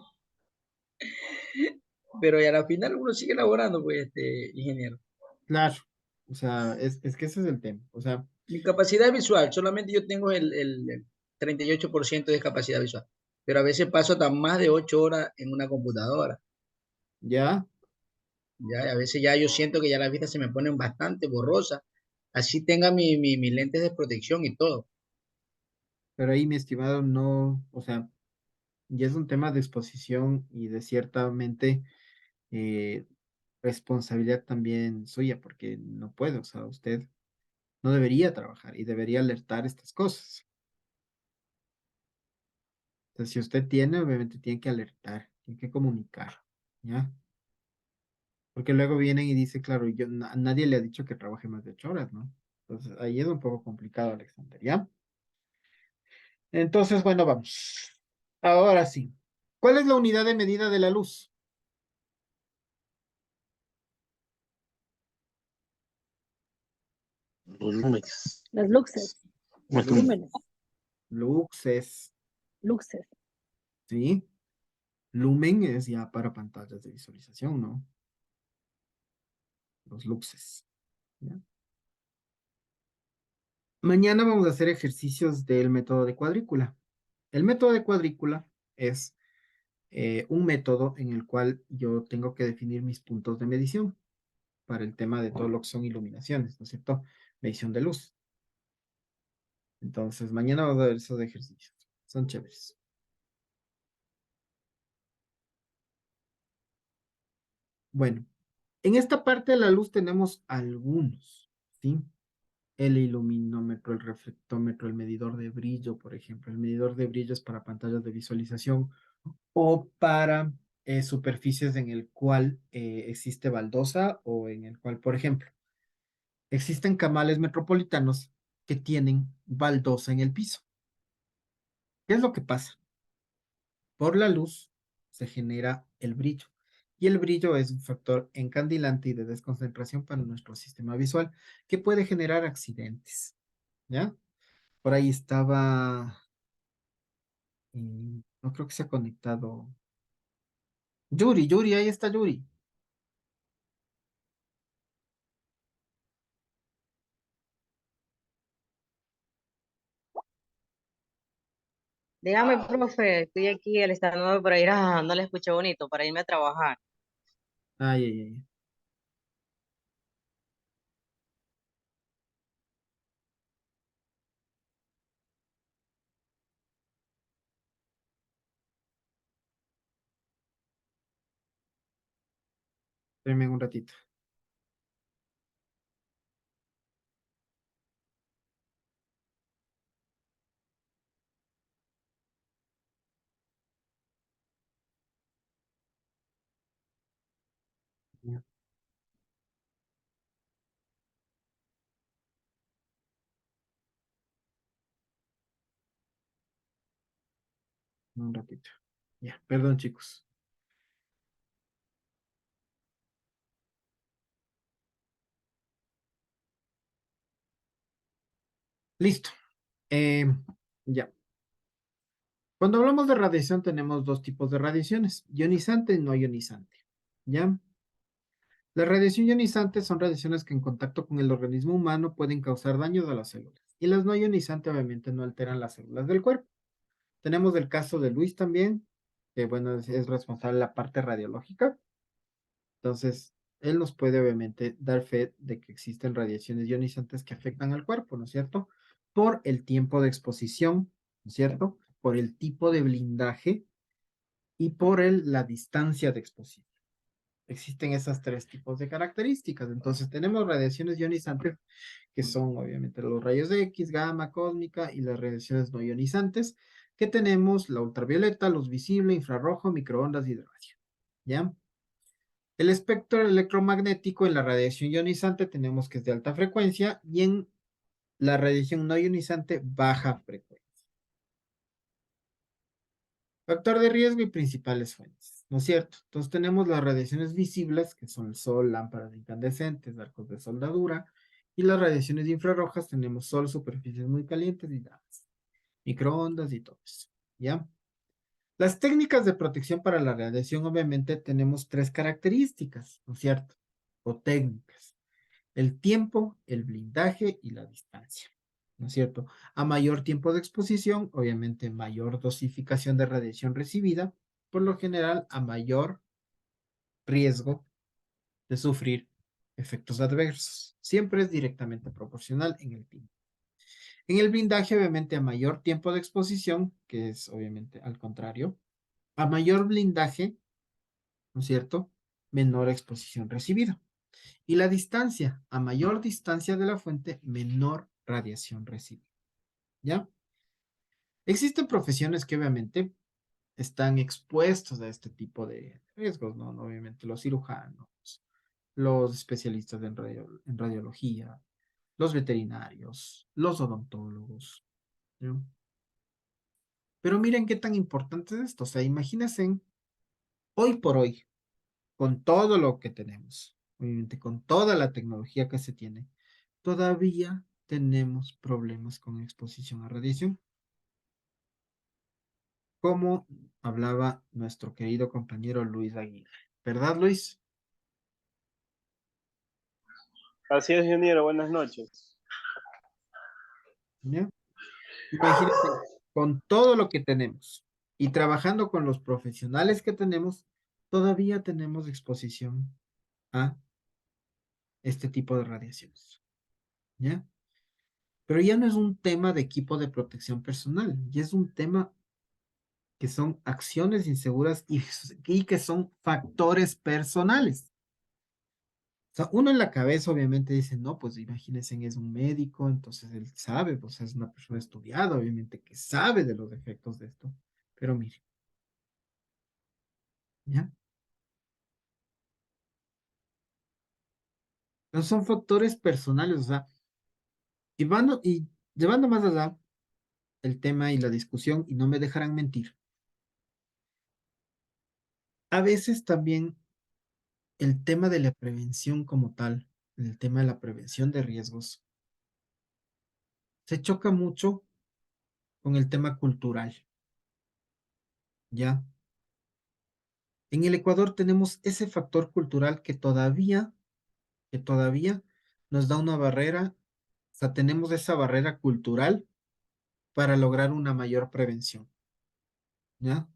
[SPEAKER 6] Pero ya al final uno sigue laborando, pues, ingeniero.
[SPEAKER 1] Claro. O sea, es que ese es el tema. O sea,
[SPEAKER 6] Mi capacidad visual, solamente yo tengo el 38% de discapacidad visual, pero a veces paso hasta más de 8 horas en una computadora.
[SPEAKER 1] ¿ya?
[SPEAKER 6] Ya, y a veces ya yo siento que ya las vistas se me ponen bastante borrosas. Así tenga mis lentes de protección y todo.
[SPEAKER 1] Pero ahí, mi estimado, no, o sea, ya es un tema de exposición y de ciertamente eh, responsabilidad también suya, porque no puede, o sea, usted no debería trabajar y debería alertar estas cosas. Entonces, si usted tiene, obviamente tiene que alertar, tiene que comunicar, ¿ya? Porque luego vienen y dice, claro, nadie le ha dicho que trabaje más de 8 horas, ¿no? Entonces, ahí es un poco complicado, Alexander, ¿ya? Entonces, bueno, vamos. Ahora sí. ¿Cuál es la unidad de medida de la luz?
[SPEAKER 7] Volúmenes.
[SPEAKER 5] Las luxes, lúmenes,
[SPEAKER 1] Luxes,
[SPEAKER 5] luxes.
[SPEAKER 1] ¿sí? Lumen es ya para pantallas de visualización, ¿no? Los luxes. ¿Ya? Mañana vamos a hacer ejercicios del método de cuadrícula. El método de cuadrícula es un método en el cual yo tengo que definir mis puntos de medición para el tema de todo lo que son iluminaciones, ¿no es cierto? Medición de luz. Entonces, mañana vamos a ver esos ejercicios. Son chéveres. Bueno, en esta parte de la luz tenemos algunos, ¿sí? El iluminómetro, el reflectómetro, el medidor de brillo, por ejemplo. El medidor de brillo es para pantallas de visualización o para superficies en el cual existe baldosa o en el cual, por ejemplo, existen camales metropolitanos que tienen baldosa en el piso. ¿Qué es lo que pasa? Por la luz se genera el brillo. Y el brillo es un factor encandilante y de desconcentración para nuestro sistema visual que puede generar accidentes. ¿Ya? Por ahí estaba, no creo que se ha conectado. Yuri, Yuri, ahí está Yuri.
[SPEAKER 7] Dígame, profe, estoy aquí alistando para ir a, no le escuché bonito, para irme a trabajar.
[SPEAKER 1] Ay, ay, ay. Espérenme un ratito. Ya, un ratito. Ya, perdón, chicos. Listo. Eh, ya. Cuando hablamos de radiación tenemos dos tipos de radiaciones, ionizante y no ionizante. ¿Ya? La radiación ionizante son radiaciones que en contacto con el organismo humano pueden causar daños a las células. Y las no ionizantes obviamente no alteran las células del cuerpo. Tenemos el caso de Luis también, que bueno, es responsable de la parte radiológica. Entonces, él nos puede obviamente dar fe de que existen radiaciones ionizantes que afectan al cuerpo, ¿no es cierto? Por el tiempo de exposición, ¿no es cierto? Por el tipo de blindaje y por la distancia de exposición. Existen esas tres tipos de características. Entonces, tenemos radiaciones ionizantes, que son obviamente los rayos X, gamma, cósmica, y las radiaciones no ionizantes, que tenemos la ultravioleta, luz visible, infrarrojo, microondas y de radio. ¿Ya? El espectro electromagnético en la radiación ionizante tenemos que es de alta frecuencia y en la radiación no ionizante baja frecuencia. Factor de riesgo y principales fuentes, ¿no es cierto? Entonces tenemos las radiaciones visibles, que son el sol, lámparas incandescentes, arcos de soldadura, y las radiaciones infrarrojas tenemos sol, superficies muy calientes y llamas, microondas y todo eso, ¿ya? Las técnicas de protección para la radiación, obviamente, tenemos tres características, ¿no es cierto? O técnicas. El tiempo, el blindaje y la distancia, ¿no es cierto? A mayor tiempo de exposición, obviamente mayor dosificación de radiación recibida, por lo general a mayor riesgo de sufrir efectos adversos. Siempre es directamente proporcional en el tiempo. En el blindaje, obviamente, a mayor tiempo de exposición, que es obviamente al contrario, a mayor blindaje, ¿no es cierto? Menor exposición recibida. Y la distancia, a mayor distancia de la fuente, menor radiación recibe. ¿Ya? Existen profesiones que obviamente están expuestos a este tipo de riesgos, ¿no? Obviamente los cirujanos, los especialistas en radiología, los veterinarios, los odontólogos, ¿no? Pero miren qué tan importante es esto. O sea, imagínense, hoy por hoy, con todo lo que tenemos, obviamente con toda la tecnología que se tiene, todavía tenemos problemas con exposición a radiación, como hablaba nuestro querido compañero Luis Aguirre. ¿Verdad, Luis?
[SPEAKER 8] Así es, ingeniero, buenas noches.
[SPEAKER 1] ¿Ya? Imagínate, con todo lo que tenemos y trabajando con los profesionales que tenemos, todavía tenemos exposición a este tipo de radiaciones. ¿Ya? Pero ya no es un tema de equipo de protección personal, ya es un tema que son acciones inseguras y que son factores personales. O sea, uno en la cabeza obviamente dice, no, pues imagínense, es un médico, entonces él sabe, pues es una persona estudiada, obviamente que sabe de los efectos de esto. Pero mire, ¿ya? No son factores personales, o sea, y llevando más allá el tema y la discusión, y no me dejarán mentir, a veces también el tema de la prevención como tal, el tema de la prevención de riesgos, se choca mucho con el tema cultural, ¿ya? En el Ecuador tenemos ese factor cultural que todavía nos da una barrera, o sea, tenemos esa barrera cultural para lograr una mayor prevención, ¿ya?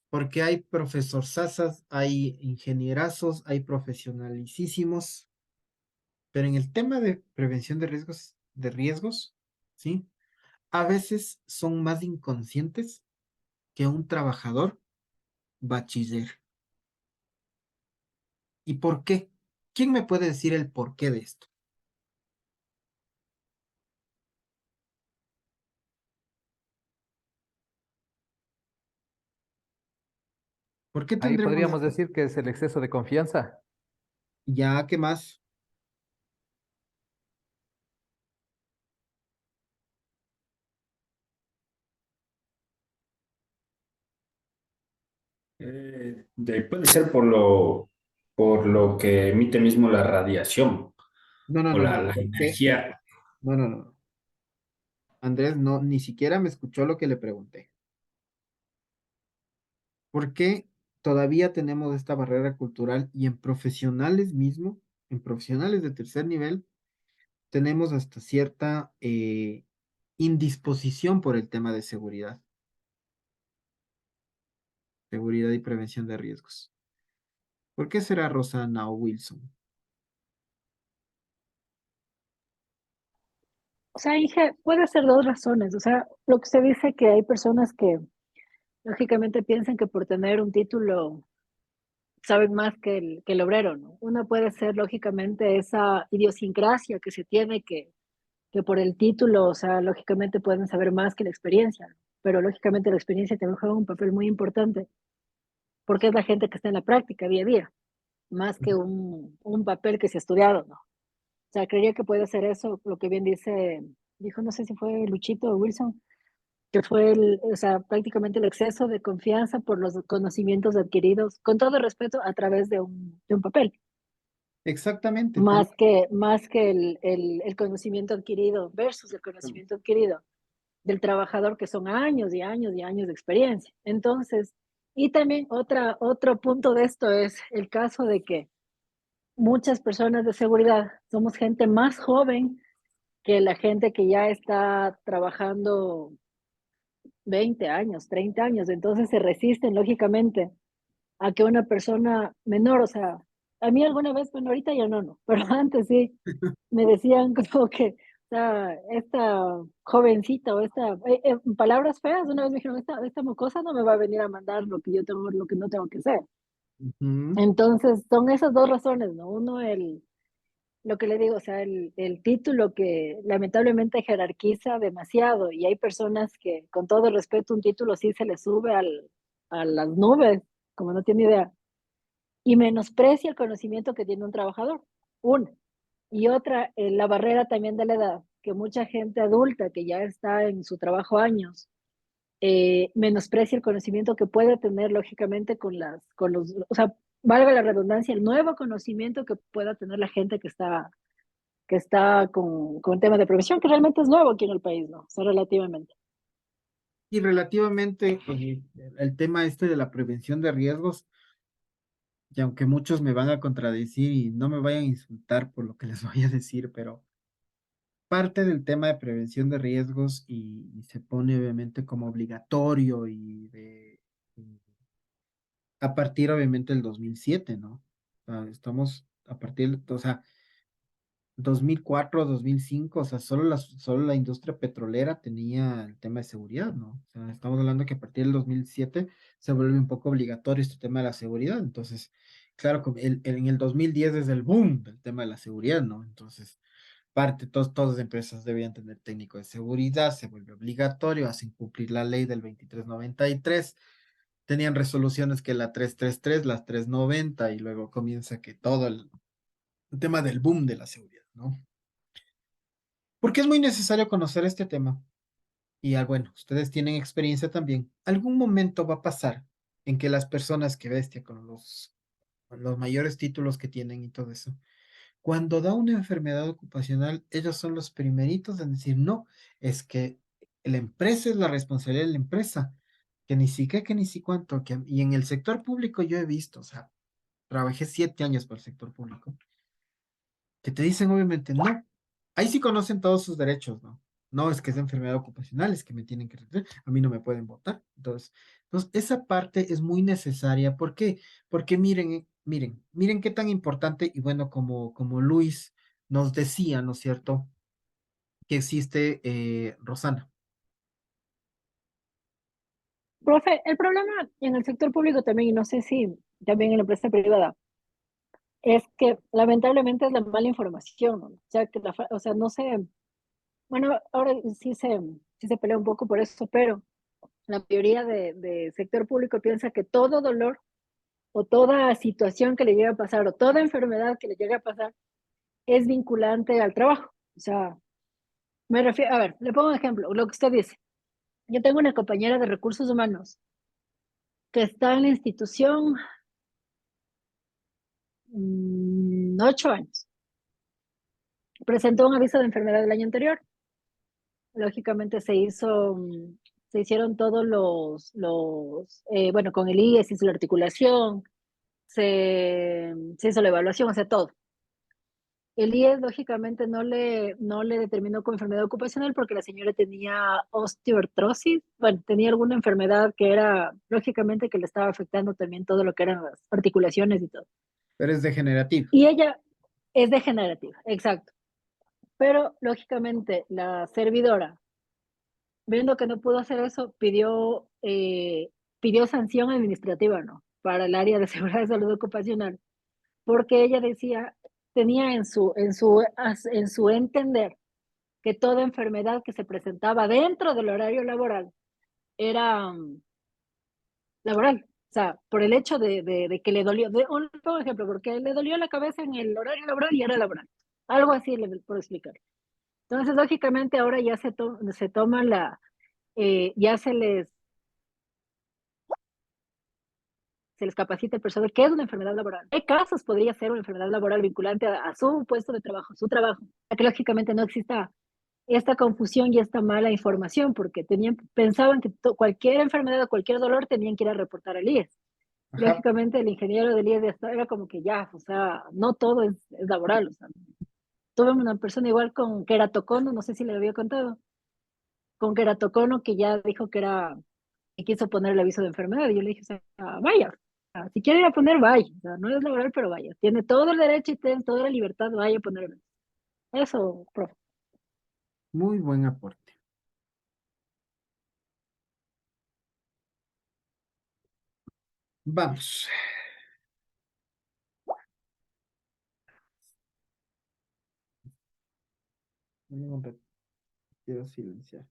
[SPEAKER 1] Porque hay profesor sasas, hay ingenierazos, hay profesionalicísimos, pero en el tema de prevención de riesgos, ¿sí? A veces son más inconscientes que un trabajador bachiller. ¿Y por qué? ¿Quién me puede decir el porqué de esto? ¿Por qué
[SPEAKER 2] Ahí
[SPEAKER 1] tendremos
[SPEAKER 2] podríamos
[SPEAKER 1] esto?
[SPEAKER 2] decir que es el exceso de confianza.
[SPEAKER 1] Ya, ¿qué más?
[SPEAKER 9] Puede ser por lo que emite mismo la radiación
[SPEAKER 1] No, no,
[SPEAKER 9] o
[SPEAKER 1] no,
[SPEAKER 9] la,
[SPEAKER 1] no.
[SPEAKER 9] la
[SPEAKER 1] ¿Por qué?
[SPEAKER 9] energía.
[SPEAKER 1] No, no, no. Andrés, no, ni siquiera me escuchó lo que le pregunté. ¿Por qué todavía tenemos esta barrera cultural y en profesionales mismo, en profesionales de tercer nivel, tenemos hasta cierta indisposición por el tema de seguridad y prevención de riesgos? ¿Por qué será Rosana o Wilson?
[SPEAKER 5] O sea, Inge, puede ser dos razones. O sea, lo que se dice que hay personas que lógicamente piensan que por tener un título saben más que el obrero, ¿no? Una puede ser lógicamente esa idiosincrasia que se tiene que por el título, o sea, lógicamente pueden saber más que la experiencia, ¿no? Pero lógicamente la experiencia también juega un papel muy importante porque es la gente que está en la práctica día a día, más que un papel que se ha estudiado, ¿no? O sea, creería que puede ser eso, lo que bien dijo, no sé si fue Luchito o Wilson, que fue o sea, prácticamente el exceso de confianza por los conocimientos adquiridos, con todo respeto, a través de un papel,
[SPEAKER 1] Exactamente,
[SPEAKER 5] más que el conocimiento adquirido versus el conocimiento adquirido del trabajador, que son años y años y años de experiencia. Entonces, y también otro punto de esto es el caso de que muchas personas de seguridad somos gente más joven que la gente que ya está trabajando 20 años, 30 años, entonces se resisten lógicamente a que una persona menor, o sea, a mí alguna vez, bueno, ahorita ya no, pero antes sí, me decían como que, o sea, esta jovencita o palabras feas, una vez me dijeron, esta mocosa no me va a venir a mandar lo que yo tengo, lo que no tengo que hacer.
[SPEAKER 1] ujú.
[SPEAKER 5] Entonces, son esas dos razones, ¿no? Uno, lo que le digo, o sea, el título que lamentablemente jerarquiza demasiado y hay personas que, con todo respeto, un título sí se le sube a las nubes, como no tiene idea, y menosprecia el conocimiento que tiene un trabajador. Una. Y otra, la barrera también de la edad, que mucha gente adulta que ya está en su trabajo años, menosprecia el conocimiento que puede tener lógicamente o sea, valga la redundancia, el nuevo conocimiento que pueda tener la gente que está con temas de prevención, que realmente es nuevo aquí en el país, ¿no? O sea, relativamente.
[SPEAKER 1] Y relativamente el tema este de la prevención de riesgos, y aunque muchos me van a contradecir y no me vayan a insultar por lo que les voy a decir, pero parte del tema de prevención de riesgos y se pone obviamente como obligatorio y a partir obviamente del 2007, ¿no? O sea, estamos a partir, o sea, 2004, 2005, o sea, solo la industria petrolera tenía el tema de seguridad, ¿no? O sea, estamos hablando que a partir del 2007 se vuelve un poco obligatorio este tema de la seguridad. Entonces, claro, en el 2010 es el boom del tema de la seguridad, ¿no? Entonces, todas las empresas debían tener técnico de seguridad, se vuelve obligatorio, hacen cumplir la ley del 2393, tenían resoluciones que la 333, las 390 y luego comienza que todo el tema del boom de la seguridad, ¿no? Porque es muy necesario conocer este tema. Y bueno, ustedes tienen experiencia también. Algún momento va a pasar en que las personas que bestia con los mayores títulos que tienen y todo eso, cuando da una enfermedad ocupacional, ellos son los primeritos en decir, no, es que la empresa es la responsabilidad de la empresa, que ni siquiera, que ni si cuánto, y en el sector público yo he visto, o sea, trabajé 7 años para el sector público, que te dicen obviamente, no, ahí sí conocen todos sus derechos, ¿no? No es que es enfermedad ocupacional, es que me tienen que retener, a mí no me pueden votar. Entonces, esa parte es muy necesaria. ¿Por qué? Porque miren qué tan importante, y bueno, como Luis nos decía, ¿no es cierto? Que existe Rosana.
[SPEAKER 5] Profe, el problema en el sector público también, y no sé si también en la empresa privada, es que lamentablemente es la mala información, ¿no? O sea, o sea, no sé, bueno, ahora sí se pelea un poco por eso, pero la mayoría de sector público piensa que todo dolor o toda situación que le llega a pasar o toda enfermedad que le llega a pasar es vinculante al trabajo. O sea, me refiero, a ver, le pongo un ejemplo, lo que usted dice. Yo tengo una compañera de recursos humanos que está en la institución 8 años. Presentó un aviso de enfermedad el año anterior. Lógicamente se hicieron todos bueno, con el IES se hizo la articulación, se hizo la evaluación, o sea, todo. El IES lógicamente no le determinó como enfermedad ocupacional porque la señora tenía osteoartrosis, bueno, tenía alguna enfermedad que era, lógicamente que le estaba afectando también todo lo que eran las articulaciones y todo.
[SPEAKER 1] Pero es degenerativo.
[SPEAKER 5] Y ella es degenerativa, exacto. Pero lógicamente la servidora, viendo que no pudo hacer eso, pidió sanción administrativa, ¿no? Para el área de seguridad de salud ocupacional, porque ella decía, tenía en su entender que toda enfermedad que se presentaba dentro del horario laboral era laboral. O sea, por el hecho de que le dolió, por ejemplo, porque le dolió la cabeza en el horario laboral y era laboral. Algo así le puedo explicar. Entonces, lógicamente, ahora ya se toma ya se les capacita el personal qué es una enfermedad laboral. ¿Qué casos podría ser una enfermedad laboral vinculante a su puesto de trabajo, su trabajo? Que lógicamente no exista esta confusión y esta mala información, porque pensaban que cualquier enfermedad o cualquier dolor tenían que ir a reportar al IES.
[SPEAKER 1] Ajá.
[SPEAKER 5] Lógicamente, el ingeniero del IES era como que ya, o sea, no todo es laboral. O sea, tuve una persona igual con queratocono, no sé si le había contado, con queratocono que ya dijo que quiso poner el aviso de enfermedad. Y yo le dije, o sea, vaya, o sea, si quiere ir a poner, vaya. O sea, no es laboral, pero vaya. Tiene todo el derecho y tiene toda la libertad, vaya a ponerlo. Eso, profe.
[SPEAKER 1] Muy buen aporte. Vamos. Quiero silenciar.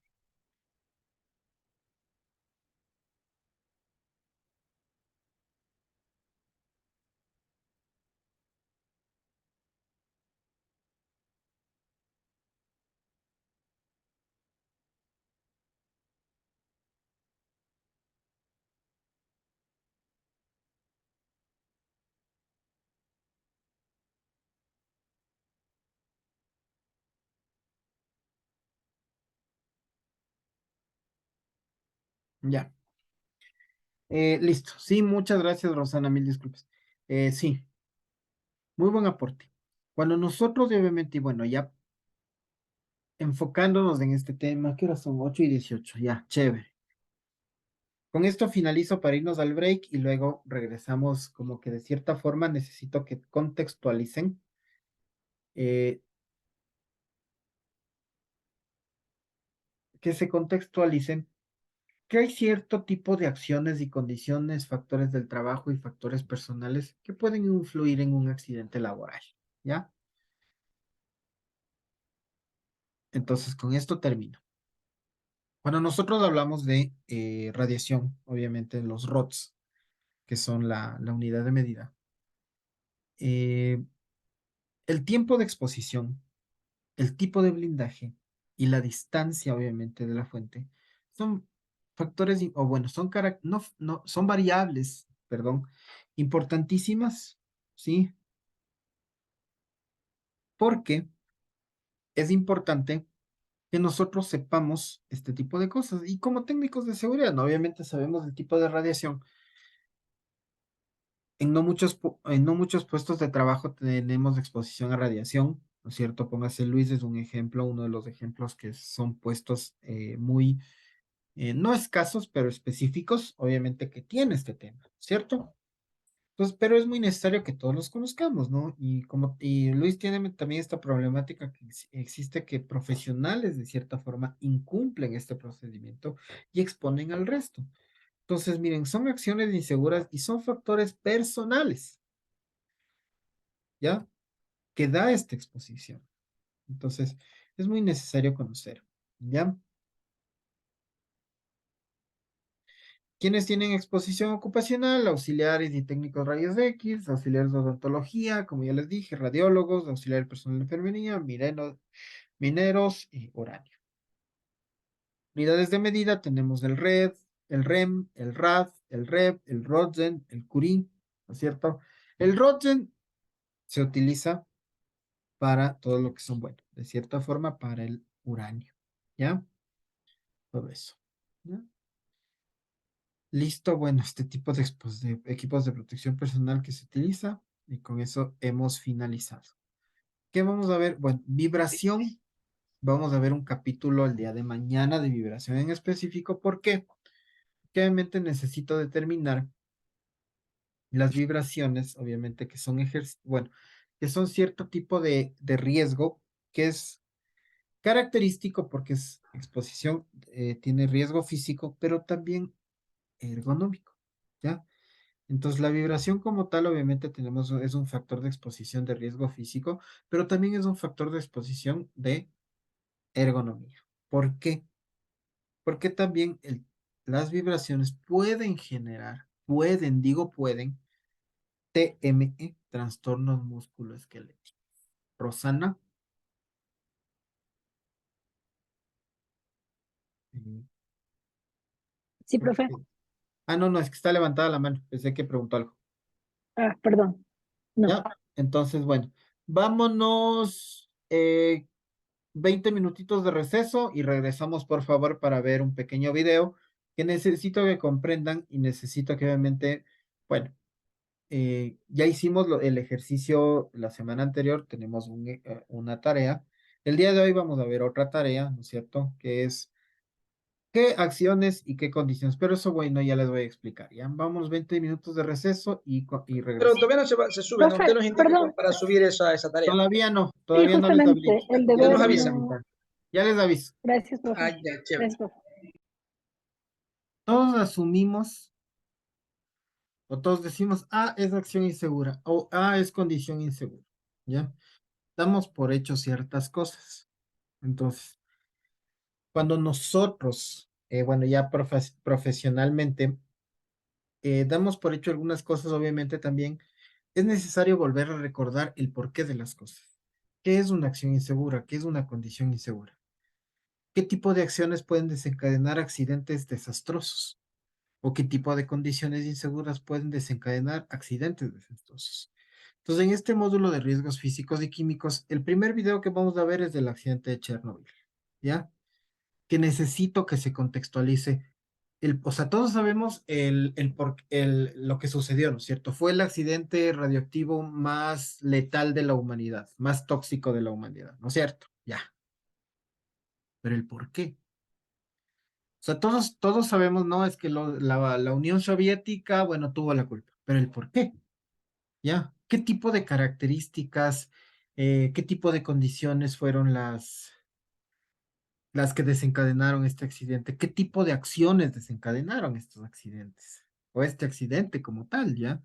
[SPEAKER 1] Ya. Listo. Sí, muchas gracias, Rosana. Mil disculpas. Sí, muy buen aporte. Cuando nosotros obviamente, y bueno, ya enfocándonos en este tema, ¿qué horas son? 8:18, ya, chévere. Con esto finalizo para irnos al break y luego regresamos como que de cierta forma necesito que contextualicen eh, que se contextualicen que hay cierto tipo de acciones y condiciones, factores del trabajo y factores personales que pueden influir en un accidente laboral, ¿ya? Entonces, con esto termino. Cuando nosotros hablamos de radiación, obviamente los ROTS, que son la unidad de medida, eh, el tiempo de exposición, el tipo de blindaje y la distancia, obviamente, de la fuente, son factores, o bueno, son variables, perdón, importantísimas, ¿sí? Porque es importante que nosotros sepamos este tipo de cosas. Y como técnicos de seguridad, ¿no? Obviamente sabemos el tipo de radiación. En no muchos puestos de trabajo tenemos exposición a radiación, ¿no es cierto? Póngase Luis, es un ejemplo, uno de los ejemplos que son puestos muy, no escasos, pero específicos, obviamente que tiene este tema, ¿cierto? Pues, pero es muy necesario que todos los conozcamos, ¿no? Y Luis tiene también esta problemática que existe que profesionales de cierta forma incumplen este procedimiento y exponen al resto. Entonces, miren, son acciones inseguras y son factores personales, ¿ya? Que da esta exposición. Entonces, es muy necesario conocer, ¿ya? Quienes tienen exposición ocupacional, auxiliares y técnicos rayos X, auxiliares de odontología, como ya les dije, radiólogos, auxiliares personal de enfermería, mineros y uranio. Unidades de medida tenemos el RED, el REM, el RAD, el REP, el ROTGEN, el CURI, ¿no es cierto? El ROTGEN se utiliza para todo lo que son, bueno, de cierta forma para el uranio, ¿ya? Todo eso, ¿ya? Listo, bueno, este tipo de equipos de protección personal que se utiliza y con eso hemos finalizado. ¿Qué vamos a ver? Bueno, vibración. Vamos a ver un capítulo el día de mañana de vibración en específico. ¿Por qué? Porque obviamente necesito determinar las vibraciones, obviamente que son bueno, que son cierto tipo de riesgo que es característico porque es exposición, tiene riesgo físico, pero también ergonómico, ¿ya? Entonces, la vibración como tal, obviamente es un factor de exposición de riesgo físico, pero también es un factor de exposición de ergonomía. ¿Por qué? Porque también las vibraciones pueden generar, digo pueden, TME, trastornos musculoesqueléticos. Rosana. eh,
[SPEAKER 5] Sí,
[SPEAKER 1] creo
[SPEAKER 5] profe.
[SPEAKER 1] que- no, no, es que está levantada la mano, pensé que preguntó algo.
[SPEAKER 5] Ah, perdón. No.
[SPEAKER 1] ¿Ya? Entonces, bueno, vámonos 20 minutitos de receso y regresamos, por favor, para ver un pequeño video que necesito que comprendan y necesito que obviamente, bueno, ya hicimos el ejercicio la semana anterior, tenemos una tarea. El día de hoy vamos a ver otra tarea, ¿no es cierto? Que es qué acciones y qué condiciones. Pero eso, bueno, ya les voy a explicar. Ya vamos 20 minutos de receso y
[SPEAKER 6] Pero
[SPEAKER 1] regresamos.
[SPEAKER 6] todavía no se sube, ¿no? Usted
[SPEAKER 5] Profe,
[SPEAKER 6] nos indica
[SPEAKER 5] perdón.
[SPEAKER 6] para subir esa tarea.
[SPEAKER 5] Sí,
[SPEAKER 1] Todavía no les habilito.
[SPEAKER 5] justamente, el
[SPEAKER 6] Ya nos
[SPEAKER 5] deber
[SPEAKER 6] avisa.
[SPEAKER 5] no.
[SPEAKER 1] Ya les aviso.
[SPEAKER 5] Gracias, profe.
[SPEAKER 6] Ah, ya, chévere.
[SPEAKER 5] Gracias, profe.
[SPEAKER 1] Todos asumimos o todos decimos, es acción insegura o es condición insegura. ¿Ya? Damos por hecho ciertas cosas. Entonces, cuando nosotros, bueno, ya profesionalmente, damos por hecho algunas cosas, obviamente también es necesario volver a recordar el porqué de las cosas. ¿Qué es una acción insegura? ¿Qué es una condición insegura? ¿Qué tipo de acciones pueden desencadenar accidentes desastrosos? ¿O qué tipo de condiciones inseguras pueden desencadenar accidentes desastrosos? Entonces, en este módulo de riesgos físicos y químicos, el primer video que vamos a ver es del accidente de Chernobyl, ¿ya? Que necesito que se contextualice o sea, todos sabemos lo que sucedió, ¿no es cierto? Fue el accidente radioactivo más letal de la humanidad, más tóxico de la humanidad, ¿no es cierto? Ya. Pero el por qué. O sea, todos sabemos, ¿no? Es que la Unión Soviética, bueno, tuvo la culpa, pero el por qué. ¿Ya? ¿Qué tipo de características, qué tipo de condiciones fueron las que desencadenaron este accidente? ¿Qué tipo de acciones desencadenaron estos accidentes? O este accidente como tal, ¿ya?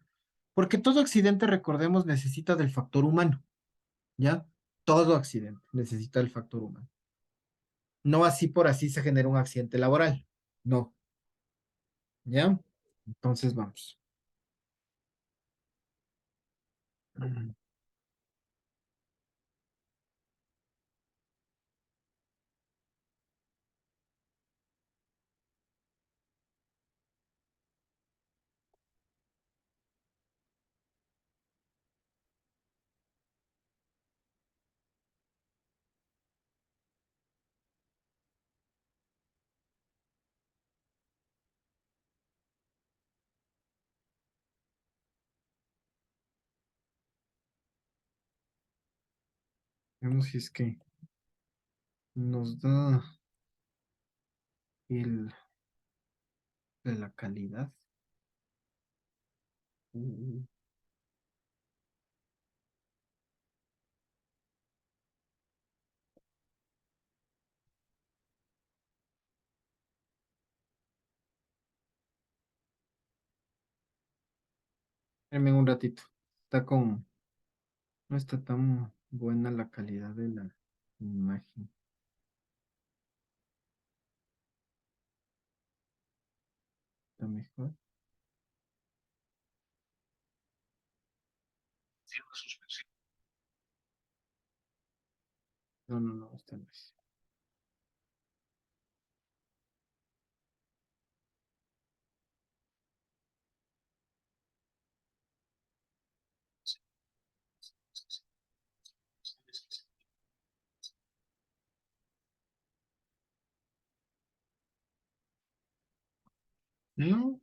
[SPEAKER 1] Porque todo accidente, recordemos, necesita del factor humano, ¿ya? Todo accidente necesita del factor humano. No así por así se genera un accidente laboral. No, ¿ya? Entonces vamos. Veamos si es que nos da el de la calidad. Uh, Espérame un ratito. No está tan buena la calidad de la imagen. ¿Está mejor? No, no, no, esta no es. No,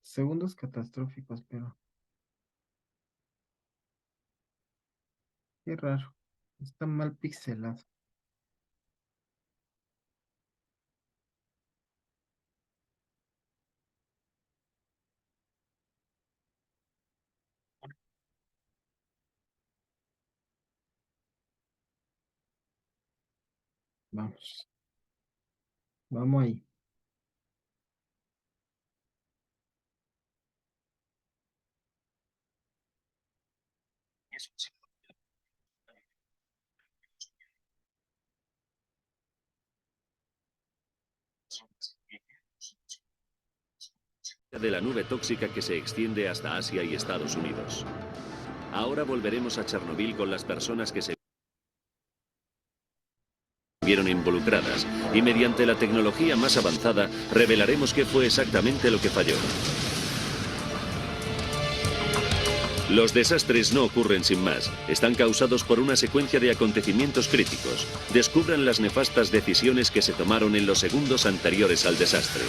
[SPEAKER 1] segundos catastróficos, pero qué raro. Está mal pixelado. Vamos. Vamos ahí.
[SPEAKER 10] De la nube tóxica que se extiende hasta Asia y Estados Unidos. Ahora volveremos a Chernobyl con las personas que se vieron involucradas y mediante la tecnología más avanzada revelaremos qué fue exactamente lo que falló. Los desastres no ocurren sin más, están causados por una secuencia de acontecimientos críticos. Descubran las nefastas decisiones que se tomaron en los segundos anteriores al desastre.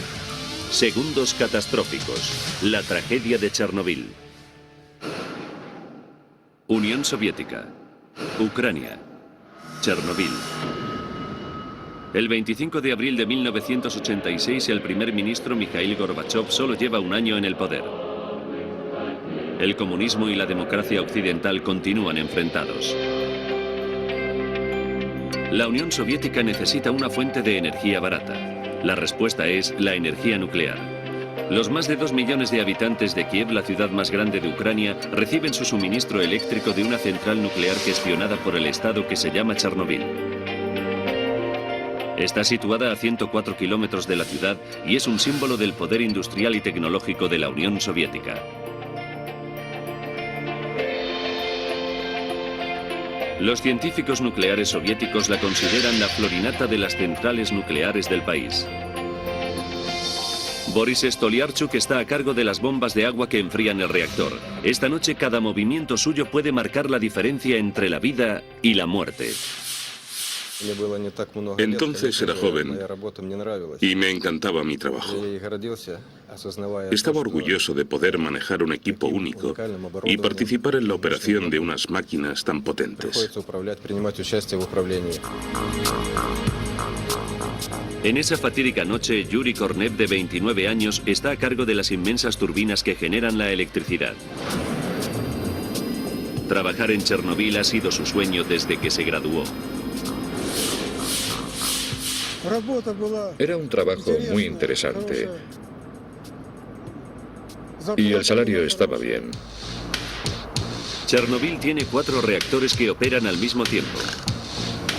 [SPEAKER 10] Segundos catastróficos. La tragedia de Chernobyl. Unión Soviética. Ucrania. Chernobyl. El 25 de abril de 1986 el primer ministro Mikhail Gorbachev solo lleva un año en el poder. El comunismo y la democracia occidental continúan enfrentados. La Unión Soviética necesita una fuente de energía barata. La respuesta es la energía nuclear. Los más de 2 millones de habitantes de Kiev, la ciudad más grande de Ucrania, reciben su suministro eléctrico de una central nuclear gestionada por el Estado que se llama Chernobyl. Está situada a 104 kilómetros de la ciudad y es un símbolo del poder industrial y tecnológico de la Unión Soviética. Los científicos nucleares soviéticos la consideran la florinata de las centrales nucleares del país. Boris Stolyarchuk está a cargo de las bombas de agua que enfrían el reactor. Esta noche cada movimiento suyo puede marcar la diferencia entre la vida y la muerte.
[SPEAKER 11] Entonces era joven y me encantaba mi trabajo. Estaba orgulloso de poder manejar un equipo único y participar en la operación de unas máquinas tan potentes.
[SPEAKER 10] En esa fatídica noche, Yuri Kornev, de 29 años, está a cargo de las inmensas turbinas que generan la electricidad. Trabajar en Chernobyl ha sido su sueño desde que se graduó.
[SPEAKER 12] Era un trabajo muy interesante. Y el salario estaba bien.
[SPEAKER 10] Chernobyl tiene 4 reactores que operan al mismo tiempo.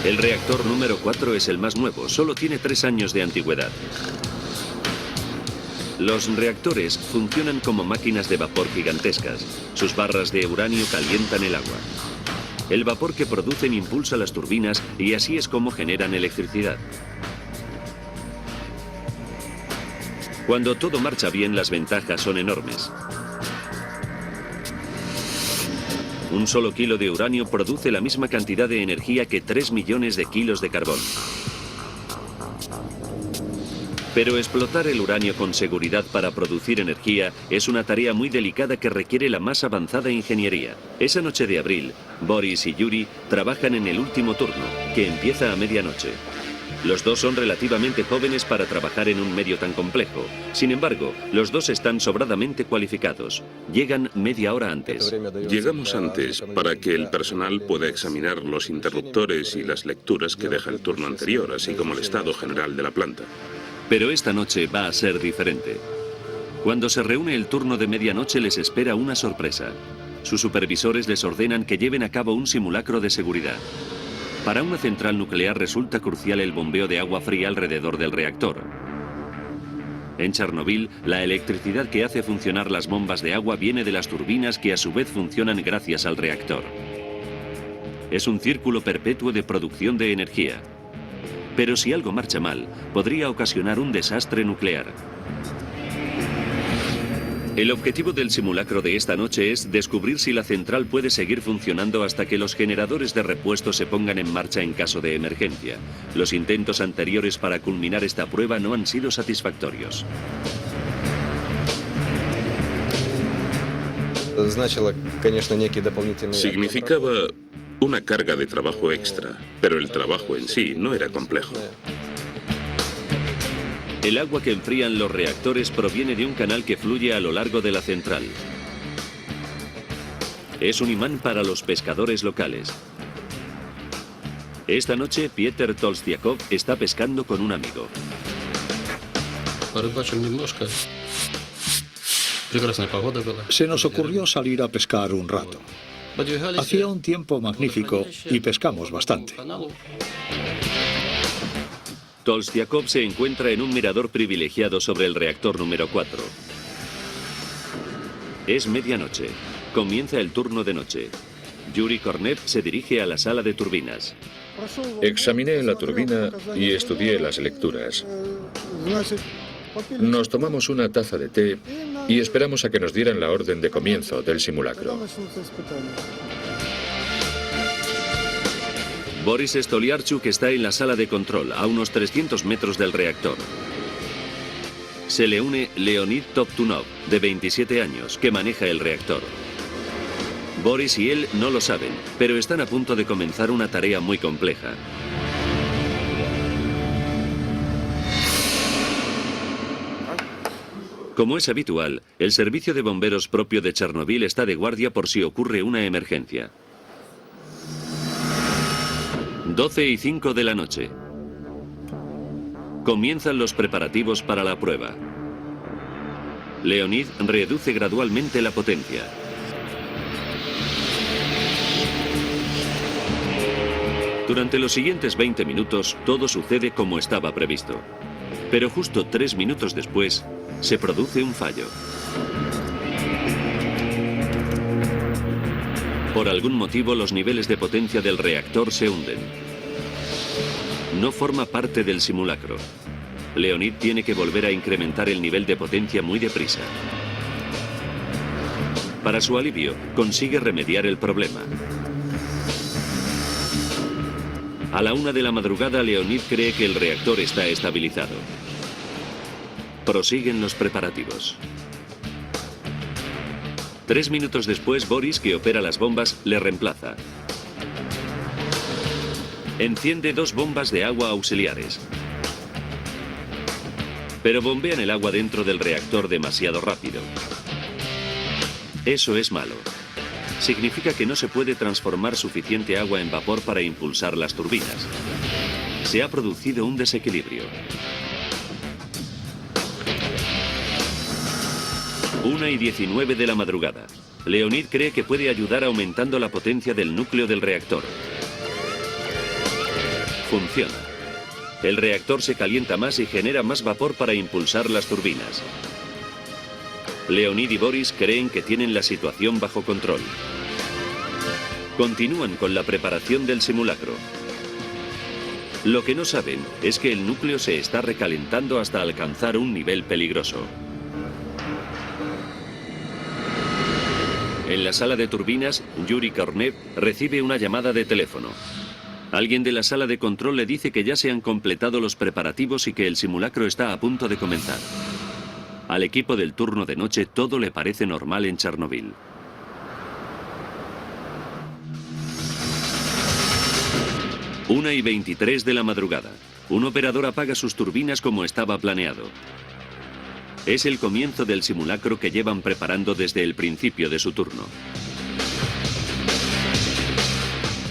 [SPEAKER 10] El reactor número 4 es el más nuevo, solo tiene 3 años de antigüedad. Los reactores funcionan como máquinas de vapor gigantescas. Sus barras de uranio calientan el agua. El vapor que producen impulsa las turbinas y así es como generan electricidad. Cuando todo marcha bien, las ventajas son enormes. Un solo kilo de uranio produce la misma cantidad de energía que 3 millones de kilos de carbón. Pero explotar el uranio con seguridad para producir energía es una tarea muy delicada que requiere la más avanzada ingeniería. Esa noche de abril, Boris y Yuri trabajan en el último turno, que empieza a medianoche. Los dos son relativamente jóvenes para trabajar en un medio tan complejo. Sin embargo, los dos están sobradamente cualificados. Llegan media hora antes.
[SPEAKER 11] Llegamos antes para que el personal pueda examinar los interruptores y las lecturas que deja el turno anterior, así como el estado general de la planta.
[SPEAKER 10] Pero esta noche va a ser diferente. Cuando se reúne el turno de medianoche les espera una sorpresa. Sus supervisores les ordenan que lleven a cabo un simulacro de seguridad. Para una central nuclear resulta crucial el bombeo de agua fría alrededor del reactor. En Chernobyl, la electricidad que hace funcionar las bombas de agua viene de las turbinas que a su vez funcionan gracias al reactor. Es un círculo perpetuo de producción de energía. Pero si algo marcha mal, podría ocasionar un desastre nuclear. El objetivo del simulacro de esta noche es descubrir si la central puede seguir funcionando hasta que los generadores de repuesto se pongan en marcha en caso de emergencia. Los intentos anteriores para culminar esta prueba no han sido satisfactorios.
[SPEAKER 11] Significaba una carga de trabajo extra, pero el trabajo en sí no era complejo.
[SPEAKER 10] El agua que enfrían los reactores proviene de un canal que fluye a lo largo de la central. Es un imán para los pescadores locales. Esta noche, Pieter Tolstiakov está pescando con un amigo.
[SPEAKER 13] Se nos ocurrió salir a pescar un rato. Hacía un tiempo magnífico y pescamos bastante.
[SPEAKER 10] Tolstiakov se encuentra en un mirador privilegiado sobre el reactor número 4. Es medianoche. Comienza el turno de noche. Yuri Kornev se dirige a la sala de turbinas.
[SPEAKER 12] Examiné la turbina y estudié las lecturas. Nos tomamos una taza de té y esperamos a que nos dieran la orden de comienzo del simulacro.
[SPEAKER 10] Boris Stoliarchuk está en la sala de control, a unos 300 metros del reactor. Se le une Leonid Toptunov, de 27 años, que maneja el reactor. Boris y él no lo saben, pero están a punto de comenzar una tarea muy compleja. Como es habitual, el servicio de bomberos propio de Chernobyl está de guardia por si ocurre una emergencia. 12:05 de la noche. Comienzan los preparativos para la prueba. Leonid reduce gradualmente la potencia. Durante los siguientes 20 minutos, todo sucede como estaba previsto. Pero justo 3 minutos después, se produce un fallo. Por algún motivo, los niveles de potencia del reactor se hunden. No forma parte del simulacro. Leonid tiene que volver a incrementar el nivel de potencia muy deprisa. Para su alivio, consigue remediar el problema. A la 1 de la madrugada, Leonid cree que el reactor está estabilizado. Prosiguen los preparativos. 3 minutos después, Boris, que opera las bombas, le reemplaza. Enciende 2 bombas de agua auxiliares. Pero bombean el agua dentro del reactor demasiado rápido. Eso es malo. Significa que no se puede transformar suficiente agua en vapor para impulsar las turbinas. Se ha producido un desequilibrio. 1:19 de la madrugada. Leonid cree que puede ayudar aumentando la potencia del núcleo del reactor. Funciona. El reactor se calienta más y genera más vapor para impulsar las turbinas. Leonid y Boris creen que tienen la situación bajo control. Continúan con la preparación del simulacro. Lo que no saben es que el núcleo se está recalentando hasta alcanzar un nivel peligroso. En la sala de turbinas, Yuri Kornev recibe una llamada de teléfono. Alguien de la sala de control le dice que ya se han completado los preparativos y que el simulacro está a punto de comenzar. Al equipo del turno de noche todo le parece normal en Chernobyl. – 1:23 de la madrugada. Un operador apaga sus turbinas como estaba planeado. Es el comienzo del simulacro que llevan preparando desde el principio de su turno.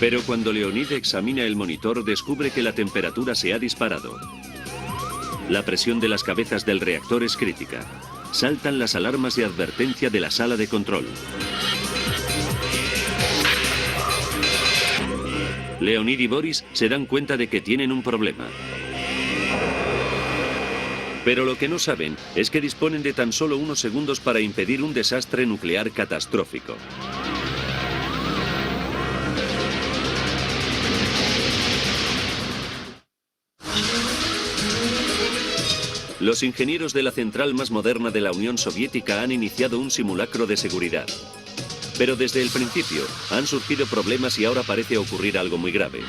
[SPEAKER 10] Pero cuando Leonid examina el monitor, descubre que la temperatura se ha disparado. La presión de las cabezas del reactor es crítica. Saltan las alarmas de advertencia de la sala de control. Leonid y Boris se dan cuenta de que tienen un problema. Pero lo que no saben es que disponen de tan solo unos segundos para impedir un desastre nuclear catastrófico. Los ingenieros de la central más moderna de la Unión Soviética han iniciado un simulacro de seguridad. Pero desde el principio han surgido problemas y ahora parece ocurrir algo muy grave.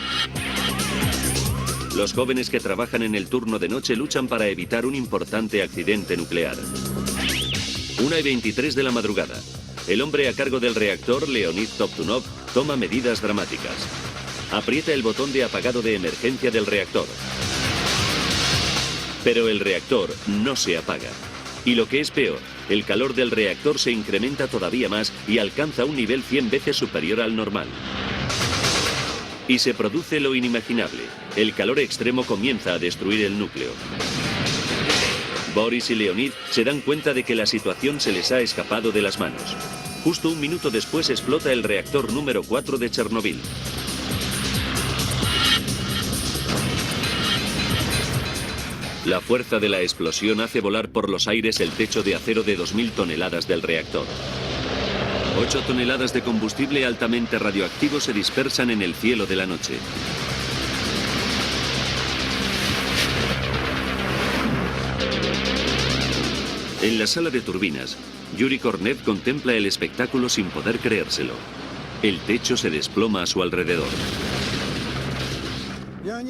[SPEAKER 10] Los jóvenes que trabajan en el turno de noche luchan para evitar un importante accidente nuclear. 1:23 de la madrugada. El hombre a cargo del reactor, Leonid Toptunov, toma medidas dramáticas. Aprieta el botón de apagado de emergencia del reactor. Pero el reactor no se apaga. Y lo que es peor, el calor del reactor se incrementa todavía más y alcanza un nivel 100 veces superior al normal. Y se produce lo inimaginable. El calor extremo comienza a destruir el núcleo. Boris y Leonid se dan cuenta de que la situación se les ha escapado de las manos. Justo un minuto después explota el reactor número 4 de Chernobyl. La fuerza de la explosión hace volar por los aires el techo de acero de 2000 toneladas del reactor. 8 toneladas de combustible altamente radioactivo se dispersan en el cielo de la noche. En la sala de turbinas, Yuri Kornev contempla el espectáculo sin poder creérselo. El techo se desploma a su alrededor.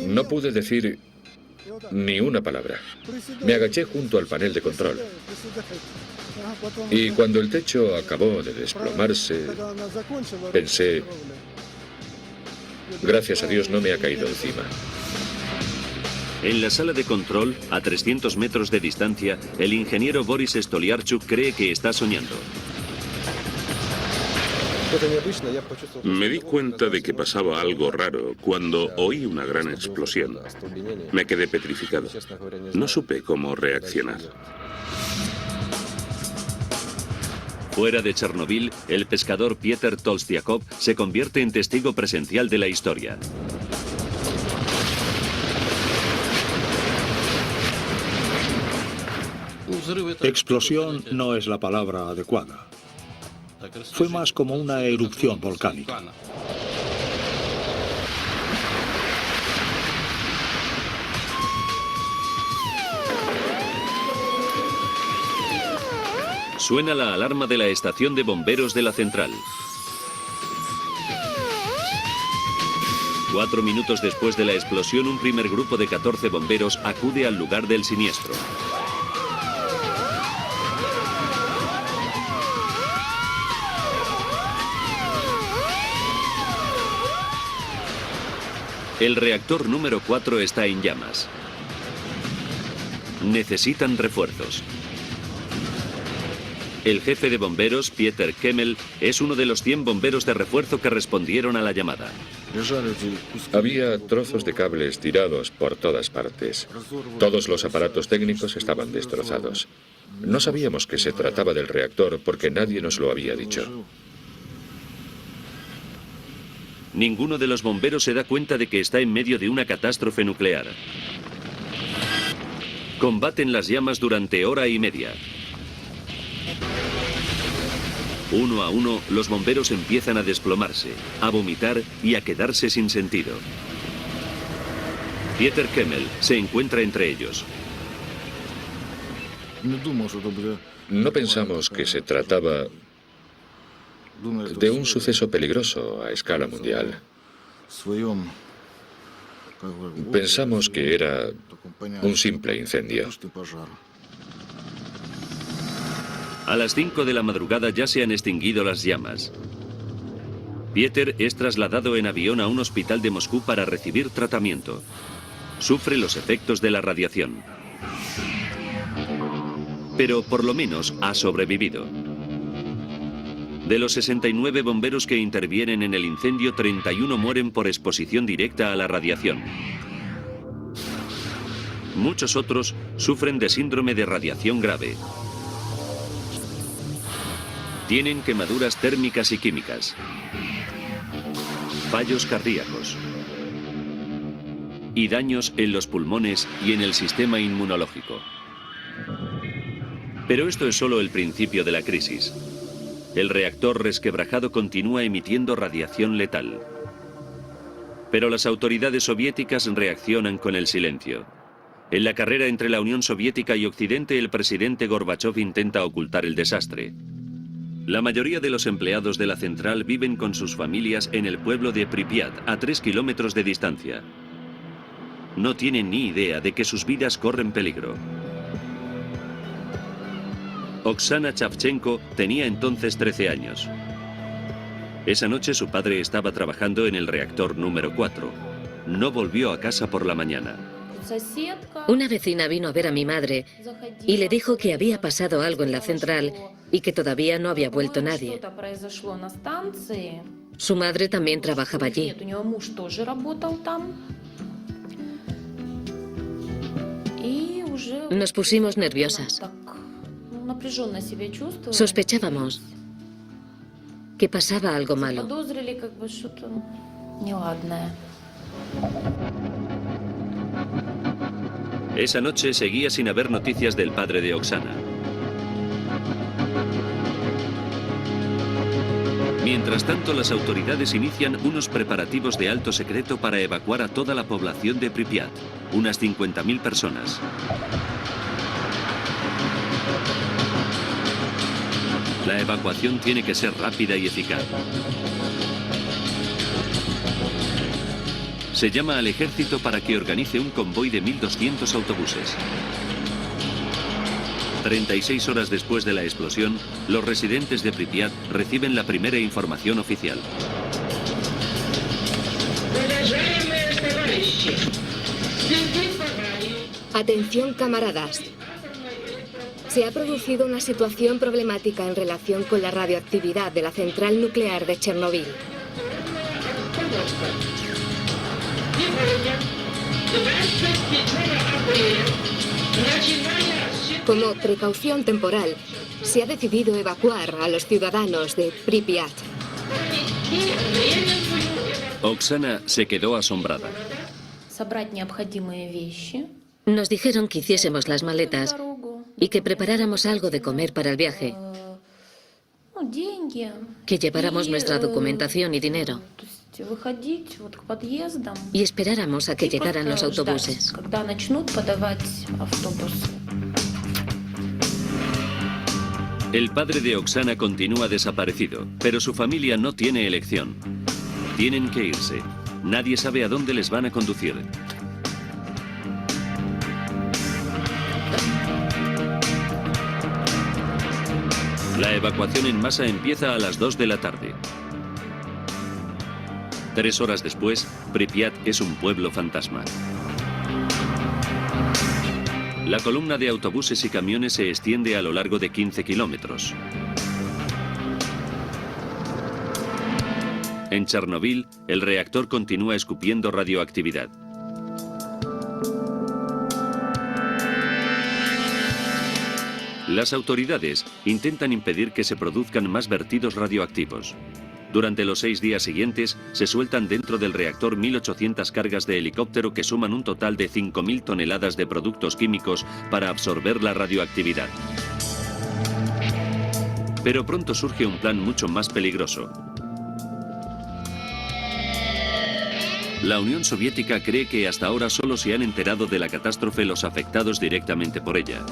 [SPEAKER 12] No pude decir ni una palabra. Me agaché junto al panel de control. Y cuando el techo acabó de desplomarse, pensé, gracias a Dios no me ha caído encima.
[SPEAKER 10] En la sala de control, a 300 metros de distancia, el ingeniero Boris Stoliarchuk cree que está soñando.
[SPEAKER 11] Me di cuenta de que pasaba algo raro cuando oí una gran explosión. Me quedé petrificado. No supe cómo reaccionar.
[SPEAKER 10] Fuera de Chernobyl, el pescador Pieter Tolstiakov se convierte en testigo presencial de la historia.
[SPEAKER 13] Explosión no es la palabra adecuada. Fue más como una erupción volcánica.
[SPEAKER 10] Suena la alarma de la estación de bomberos de la central. 4 minutos después de la explosión, un primer grupo de 14 bomberos acude al lugar del siniestro. El reactor número 4 está en llamas. Necesitan refuerzos. El jefe de bomberos, Pieter Kemmel, es uno de los 100 bomberos de refuerzo que respondieron a la llamada.
[SPEAKER 12] Había trozos de cables tirados por todas partes. Todos los aparatos técnicos estaban destrozados. No sabíamos que se trataba del reactor porque nadie nos lo había dicho.
[SPEAKER 10] Ninguno de los bomberos se da cuenta de que está en medio de una catástrofe nuclear. Combaten las llamas durante hora y media. Uno a uno, los bomberos empiezan a desplomarse, a vomitar y a quedarse sin sentido. Pieter Kemmel se encuentra entre ellos.
[SPEAKER 12] No pensamos que se trataba de un suceso peligroso a escala mundial. Pensamos que era un simple incendio.
[SPEAKER 10] A las 5 de la madrugada ya se han extinguido las llamas. Pieter es trasladado en avión a un hospital de Moscú para recibir tratamiento. Sufre los efectos de la radiación. Pero por lo menos ha sobrevivido. De los 69 bomberos que intervienen en el incendio, 31 mueren por exposición directa a la radiación. Muchos otros sufren de síndrome de radiación grave. Tienen quemaduras térmicas y químicas, fallos cardíacos y daños en los pulmones y en el sistema inmunológico. Pero esto es solo el principio de la crisis. El reactor resquebrajado continúa emitiendo radiación letal. Pero las autoridades soviéticas reaccionan con el silencio. En la carrera entre la Unión Soviética y Occidente, el presidente Gorbachov intenta ocultar el desastre. La mayoría de los empleados de la central viven con sus familias en el pueblo de Pripyat, a 3 kilómetros de distancia. No tienen ni idea de que sus vidas corren peligro. Oksana Chavchenko tenía entonces 13 años. Esa noche su padre estaba trabajando en el reactor número 4. No volvió a casa por la mañana.
[SPEAKER 14] Una vecina vino a ver a mi madre y le dijo que había pasado algo en la central y que todavía no había vuelto nadie. Su madre también trabajaba allí. Nos pusimos nerviosas. Sospechábamos que pasaba algo malo.
[SPEAKER 10] Esa noche seguía sin haber noticias del padre de Oksana. Mientras tanto, las autoridades inician unos preparativos de alto secreto para evacuar a toda la población de Pripyat, unas 50.000 personas. La evacuación tiene que ser rápida y eficaz. Se llama al ejército para que organice un convoy de 1.200 autobuses. 36 horas después de la explosión, los residentes de Pripyat reciben la primera información oficial.
[SPEAKER 15] Atención, camaradas. Se ha producido una situación problemática en relación con la radioactividad de la central nuclear de Chernobyl. Como precaución temporal, se ha decidido evacuar a los ciudadanos de Pripyat.
[SPEAKER 10] Oksana se quedó asombrada.
[SPEAKER 14] Nos dijeron que hiciésemos las maletas y que preparáramos algo de comer para el viaje, que lleváramos nuestra documentación y dinero y esperáramos a que llegaran los autobuses.
[SPEAKER 10] El padre de Oksana continúa desaparecido, pero su familia no tiene elección. Tienen que irse. Nadie sabe a dónde les van a conducir. La evacuación en masa empieza a las 2 de la tarde. 3 horas después, Pripyat es un pueblo fantasma. La columna de autobuses y camiones se extiende a lo largo de 15 kilómetros. En Chernobyl, el reactor continúa escupiendo radioactividad. Las autoridades intentan impedir que se produzcan más vertidos radioactivos. Durante los 6 días siguientes, se sueltan dentro del reactor 1.800 cargas de helicóptero que suman un total de 5.000 toneladas de productos químicos para absorber la radioactividad. Pero pronto surge un plan mucho más peligroso. La Unión Soviética cree que hasta ahora solo se han enterado de la catástrofe los afectados directamente por ella.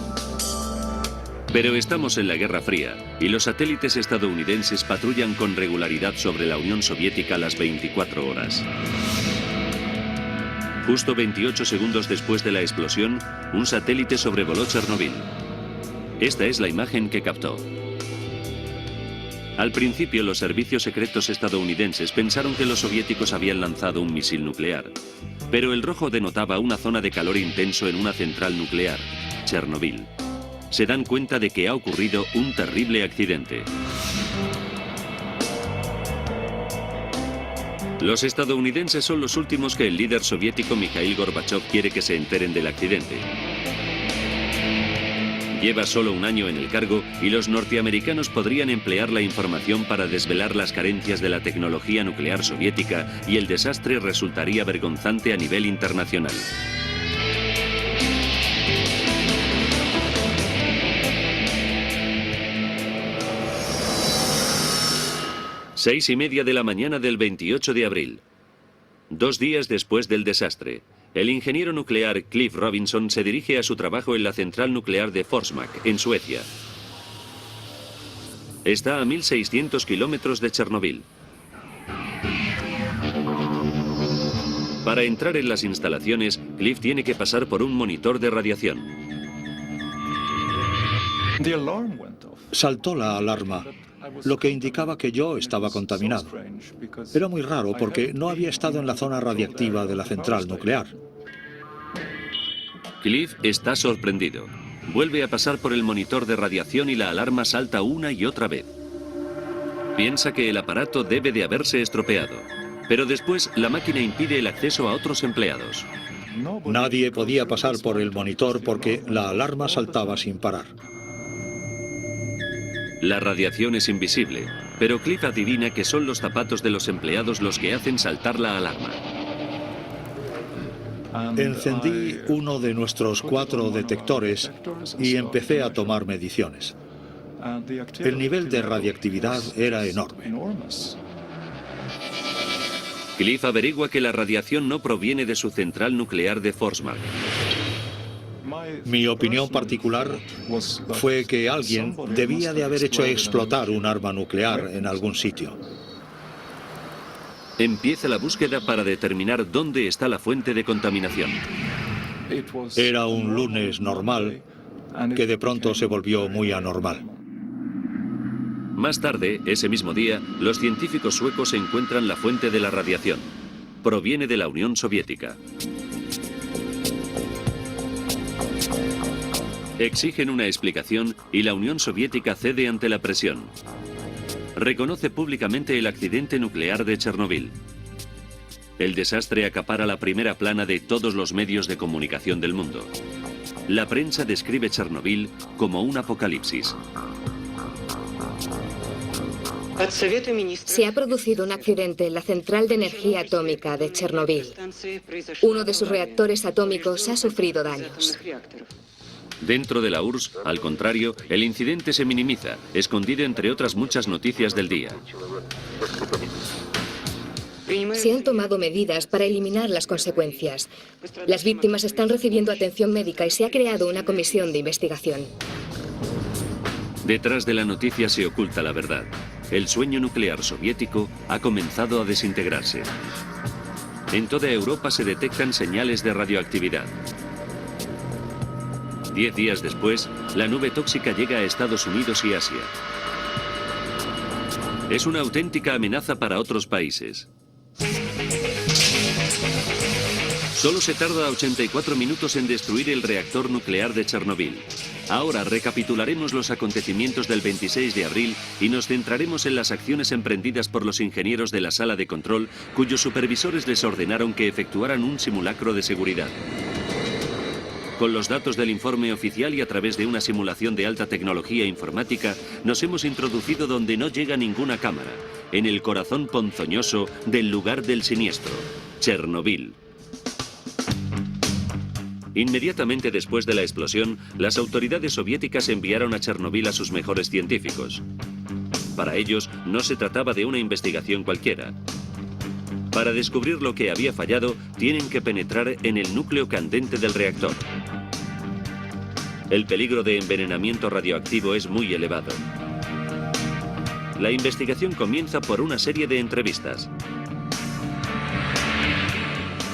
[SPEAKER 10] Pero estamos en la Guerra Fría y los satélites estadounidenses patrullan con regularidad sobre la Unión Soviética las 24 horas. Justo 28 segundos después de la explosión, un satélite sobrevoló Chernobyl. Esta es la imagen que captó. Al principio, los servicios secretos estadounidenses pensaron que los soviéticos habían lanzado un misil nuclear. Pero el rojo denotaba una zona de calor intenso en una central nuclear, Chernobyl. Se dan cuenta de que ha ocurrido un terrible accidente. Los estadounidenses son los últimos que el líder soviético Mikhail Gorbachev quiere que se enteren del accidente. Lleva solo un año en el cargo y los norteamericanos podrían emplear la información para desvelar las carencias de la tecnología nuclear soviética y el desastre resultaría vergonzante a nivel internacional. Seis y media de la mañana del 28 de abril. 2 días después del desastre, el ingeniero nuclear Cliff Robinson se dirige a su trabajo en la central nuclear de Forsmark, en Suecia. Está a 1.600 kilómetros de Chernobyl. Para entrar en las instalaciones, Cliff tiene que pasar por un monitor de radiación.
[SPEAKER 13] Saltó la alarma, lo que indicaba que yo estaba contaminado. Era muy raro porque no había estado en la zona radiactiva de la central nuclear.
[SPEAKER 10] Cliff está sorprendido. Vuelve a pasar por el monitor de radiación y la alarma salta una y otra vez. Piensa que el aparato debe de haberse estropeado, pero después la máquina impide el acceso a otros empleados.
[SPEAKER 13] Nadie podía pasar por el monitor porque la alarma saltaba sin parar.
[SPEAKER 10] La radiación es invisible, pero Cliff adivina que son los zapatos de los empleados los que hacen saltar la alarma.
[SPEAKER 13] Encendí uno de nuestros 4 detectores y empecé a tomar mediciones. El nivel de radiactividad era enorme.
[SPEAKER 10] Cliff averigua que la radiación no proviene de su central nuclear de Forsmark.
[SPEAKER 13] Mi opinión particular fue que alguien debía de haber hecho explotar un arma nuclear en algún sitio.
[SPEAKER 10] Empieza la búsqueda para determinar dónde está la fuente de contaminación.
[SPEAKER 13] Era un lunes normal que de pronto se volvió muy anormal.
[SPEAKER 10] Más tarde, ese mismo día, los científicos suecos encuentran la fuente de la radiación. Proviene de la Unión Soviética. Exigen una explicación y la Unión Soviética cede ante la presión. Reconoce públicamente el accidente nuclear de Chernobyl. El desastre acapara la primera plana de todos los medios de comunicación del mundo. La prensa describe Chernobyl como un apocalipsis.
[SPEAKER 15] Se ha producido un accidente en la central de energía atómica de Chernobyl. Uno de sus reactores atómicos ha sufrido daños.
[SPEAKER 10] Dentro de la URSS, al contrario, el incidente se minimiza, escondido entre otras muchas noticias del día.
[SPEAKER 15] Se han tomado medidas para eliminar las consecuencias. Las víctimas están recibiendo atención médica y se ha creado una comisión de investigación.
[SPEAKER 10] Detrás de la noticia se oculta la verdad. El sueño nuclear soviético ha comenzado a desintegrarse. En toda Europa se detectan señales de radioactividad. 10 días después, la nube tóxica llega a Estados Unidos y Asia. Es una auténtica amenaza para otros países. Solo se tarda 84 minutos en destruir el reactor nuclear de Chernobyl. Ahora recapitularemos los acontecimientos del 26 de abril y nos centraremos en las acciones emprendidas por los ingenieros de la sala de control, cuyos supervisores les ordenaron que efectuaran un simulacro de seguridad. Con los datos del informe oficial y a través de una simulación de alta tecnología informática, nos hemos introducido donde no llega ninguna cámara, en el corazón ponzoñoso del lugar del siniestro, Chernobyl. Inmediatamente después de la explosión, las autoridades soviéticas enviaron a Chernobyl a sus mejores científicos. Para ellos, no se trataba de una investigación cualquiera. Para descubrir lo que había fallado, tienen que penetrar en el núcleo candente del reactor. El peligro de envenenamiento radioactivo es muy elevado. La investigación comienza por una serie de entrevistas.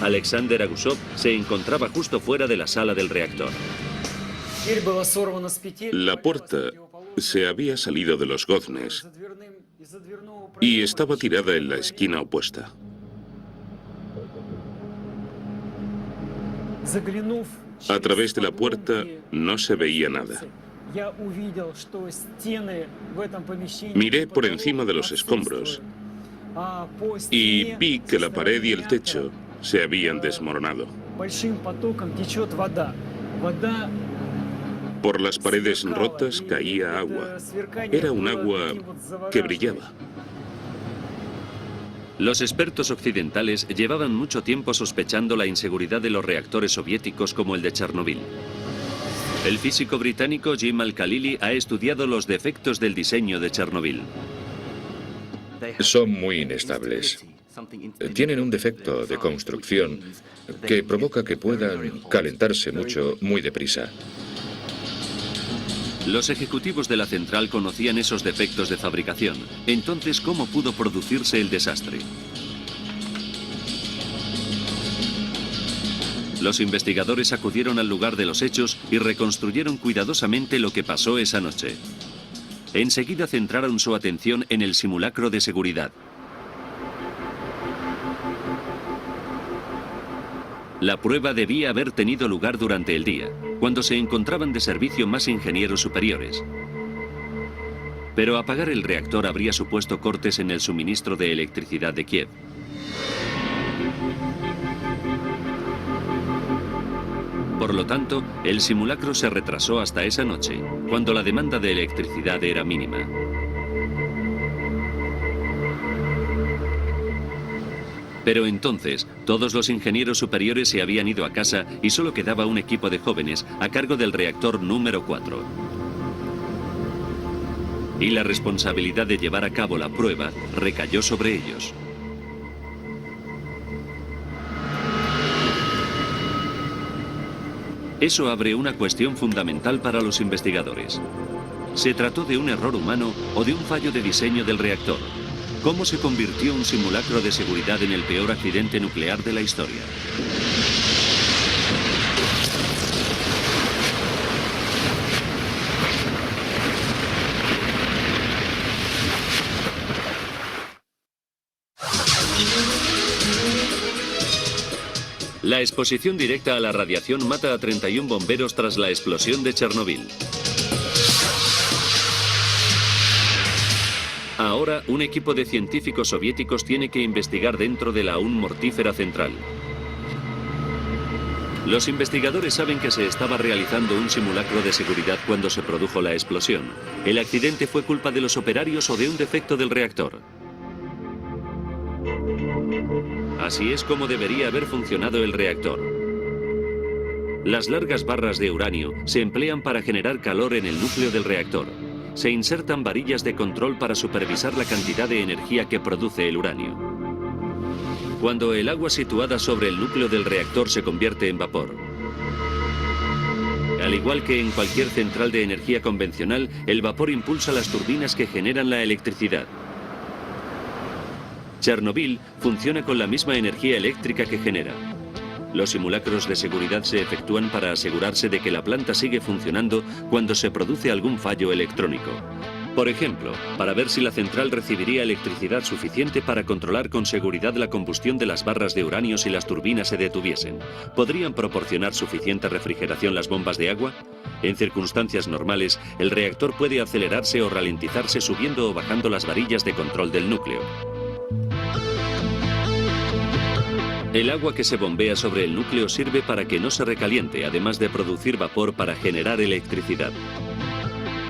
[SPEAKER 10] Alexander Agusov se encontraba justo fuera de la sala del reactor.
[SPEAKER 11] La puerta se había salido de los goznes y estaba tirada en la esquina opuesta. A través de la puerta no se veía nada. Miré por encima de los escombros y vi que la pared y el techo se habían desmoronado. Por las paredes rotas caía agua. Era un agua que brillaba.
[SPEAKER 10] Los expertos occidentales llevaban mucho tiempo sospechando la inseguridad de los reactores soviéticos como el de Chernobyl. El físico británico Jim Al-Khalili ha estudiado los defectos del diseño de Chernobyl.
[SPEAKER 12] Son muy inestables. Tienen un defecto de construcción que provoca que puedan calentarse mucho, muy deprisa.
[SPEAKER 10] Los ejecutivos de la central conocían esos defectos de fabricación. Entonces, ¿cómo pudo producirse el desastre? Los investigadores acudieron al lugar de los hechos y reconstruyeron cuidadosamente lo que pasó esa noche. Enseguida centraron su atención en el simulacro de seguridad. La prueba debía haber tenido lugar durante el día, cuando se encontraban de servicio más ingenieros superiores. Pero apagar el reactor habría supuesto cortes en el suministro de electricidad de Kiev. Por lo tanto, el simulacro se retrasó hasta esa noche, cuando la demanda de electricidad era mínima. Pero entonces, todos los ingenieros superiores se habían ido a casa y solo quedaba un equipo de jóvenes a cargo del reactor número 4. Y la responsabilidad de llevar a cabo la prueba recayó sobre ellos. Eso abre una cuestión fundamental para los investigadores. ¿Se trató de un error humano o de un fallo de diseño del reactor? ¿Cómo se convirtió un simulacro de seguridad en el peor accidente nuclear de la historia? La exposición directa a la radiación mata a 31 bomberos tras la explosión de Chernobyl. Ahora, un equipo de científicos soviéticos tiene que investigar dentro de la aún mortífera central. Los investigadores saben que se estaba realizando un simulacro de seguridad cuando se produjo la explosión. ¿El accidente fue culpa de los operarios o de un defecto del reactor? Así es como debería haber funcionado el reactor. Las largas barras de uranio se emplean para generar calor en el núcleo del reactor. Se insertan varillas de control para supervisar la cantidad de energía que produce el uranio. Cuando el agua situada sobre el núcleo del reactor se convierte en vapor. Al igual que en cualquier central de energía convencional, el vapor impulsa las turbinas que generan la electricidad. Chernobyl funciona con la misma energía eléctrica que genera. Los simulacros de seguridad se efectúan para asegurarse de que la planta sigue funcionando cuando se produce algún fallo electrónico. Por ejemplo, para ver si la central recibiría electricidad suficiente para controlar con seguridad la combustión de las barras de uranio si las turbinas se detuviesen. ¿Podrían proporcionar suficiente refrigeración las bombas de agua? En circunstancias normales, el reactor puede acelerarse o ralentizarse subiendo o bajando las varillas de control del núcleo. El agua que se bombea sobre el núcleo sirve para que no se recaliente, además de producir vapor para generar electricidad.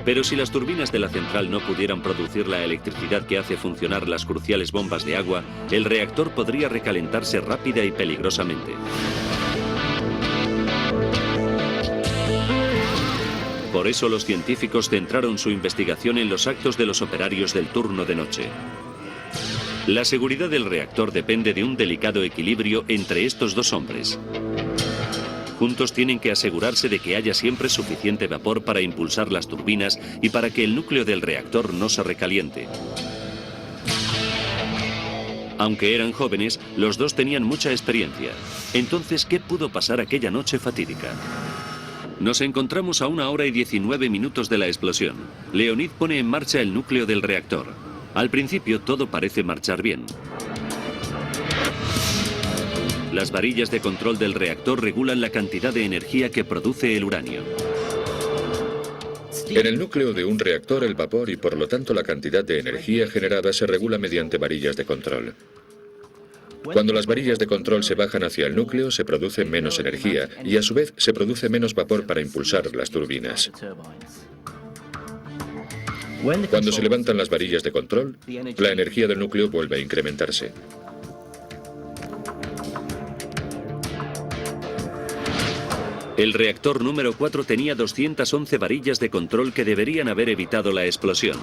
[SPEAKER 10] Pero si las turbinas de la central no pudieran producir la electricidad que hace funcionar las cruciales bombas de agua, el reactor podría recalentarse rápida y peligrosamente. Por eso los científicos centraron su investigación en los actos de los operarios del turno de noche. La seguridad del reactor depende de un delicado equilibrio entre estos dos hombres. Juntos tienen que asegurarse de que haya siempre suficiente vapor para impulsar las turbinas y para que el núcleo del reactor no se recaliente. Aunque eran jóvenes, los dos tenían mucha experiencia. Entonces, ¿qué pudo pasar aquella noche fatídica? Nos encontramos a 1 hora y 19 minutos de la explosión. Leonid pone en marcha el núcleo del reactor. Al principio todo parece marchar bien. Las varillas de control del reactor regulan la cantidad de energía que produce el uranio.
[SPEAKER 12] En el núcleo de un reactor, el vapor y por lo tanto la cantidad de energía generada se regula mediante varillas de control. Cuando las varillas de control se bajan hacia el núcleo, se produce menos energía y a su vez se produce menos vapor para impulsar las turbinas. Cuando se levantan las varillas de control, la energía del núcleo vuelve a incrementarse.
[SPEAKER 10] El reactor número 4 tenía 211 varillas de control que deberían haber evitado la explosión.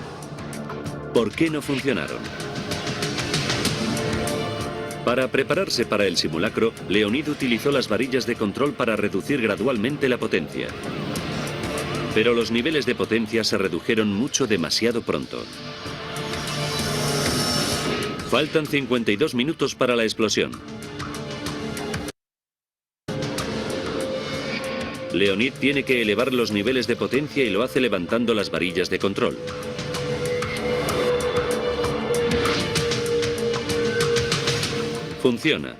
[SPEAKER 10] ¿Por qué no funcionaron? Para prepararse para el simulacro, Leonid utilizó las varillas de control para reducir gradualmente la potencia. Pero los niveles de potencia se redujeron mucho demasiado pronto. Faltan 52 minutos para la explosión. Leonid tiene que elevar los niveles de potencia y lo hace levantando las varillas de control. Funciona.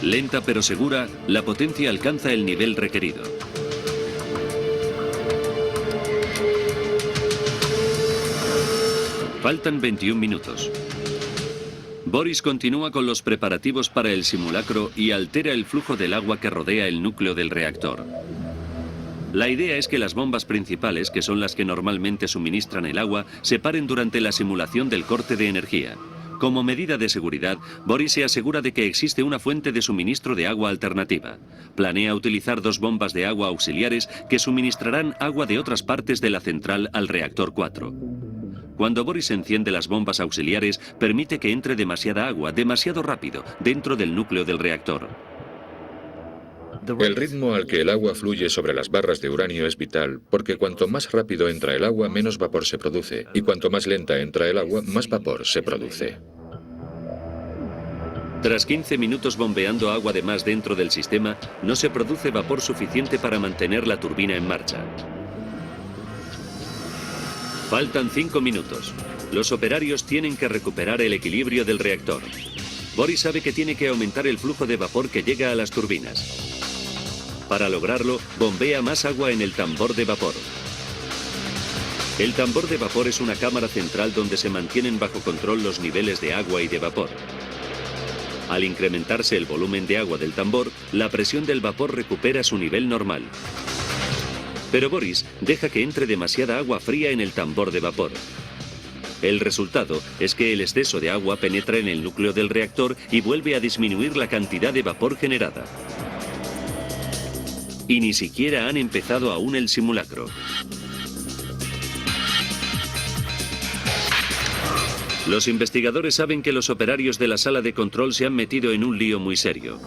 [SPEAKER 10] Lenta pero segura, la potencia alcanza el nivel requerido. Faltan 21 minutos. Boris continúa con los preparativos para el simulacro y altera el flujo del agua que rodea el núcleo del reactor. La idea es que las bombas principales, que son las que normalmente suministran el agua, se paren durante la simulación del corte de energía. Como medida de seguridad, Boris se asegura de que existe una fuente de suministro de agua alternativa. Planea utilizar 2 bombas de agua auxiliares que suministrarán agua de otras partes de la central al reactor 4. Cuando Boris enciende las bombas auxiliares, permite que entre demasiada agua, demasiado rápido, dentro del núcleo del reactor.
[SPEAKER 12] El ritmo al que el agua fluye sobre las barras de uranio es vital, porque cuanto más rápido entra el agua, menos vapor se produce, y cuanto más lenta entra el agua, más vapor se produce.
[SPEAKER 10] Tras 15 minutos bombeando agua de más dentro del sistema, no se produce vapor suficiente para mantener la turbina en marcha. Faltan 5 minutos. Los operarios tienen que recuperar el equilibrio del reactor. Boris sabe que tiene que aumentar el flujo de vapor que llega a las turbinas. Para lograrlo, bombea más agua en el tambor de vapor. El tambor de vapor es una cámara central donde se mantienen bajo control los niveles de agua y de vapor. Al incrementarse el volumen de agua del tambor, la presión del vapor recupera su nivel normal. Pero Boris deja que entre demasiada agua fría en el tambor de vapor. El resultado es que el exceso de agua penetra en el núcleo del reactor y vuelve a disminuir la cantidad de vapor generada. Y ni siquiera han empezado aún el simulacro. Los investigadores saben que los operarios de la sala de control se han metido en un lío muy serio.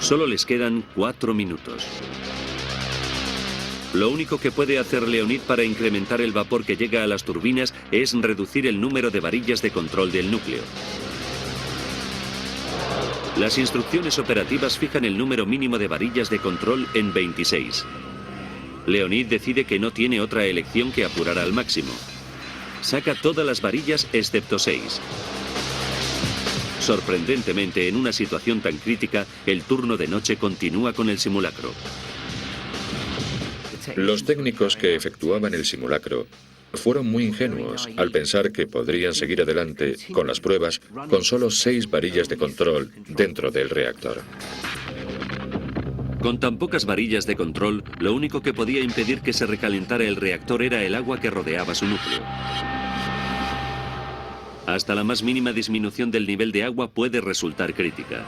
[SPEAKER 10] Solo les quedan 4 minutos. Lo único que puede hacer Leonid para incrementar el vapor que llega a las turbinas es reducir el número de varillas de control del núcleo. Las instrucciones operativas fijan el número mínimo de varillas de control en 26. Leonid decide que no tiene otra elección que apurar al máximo. Saca todas las varillas excepto 6. Sorprendentemente, en una situación tan crítica, el turno de noche continúa con el simulacro.
[SPEAKER 12] Los técnicos que efectuaban el simulacro fueron muy ingenuos al pensar que podrían seguir adelante con las pruebas con solo 6 varillas de control dentro del reactor.
[SPEAKER 10] Con tan pocas varillas de control, lo único que podía impedir que se recalentara el reactor era el agua que rodeaba su núcleo. Hasta la más mínima disminución del nivel de agua puede resultar crítica.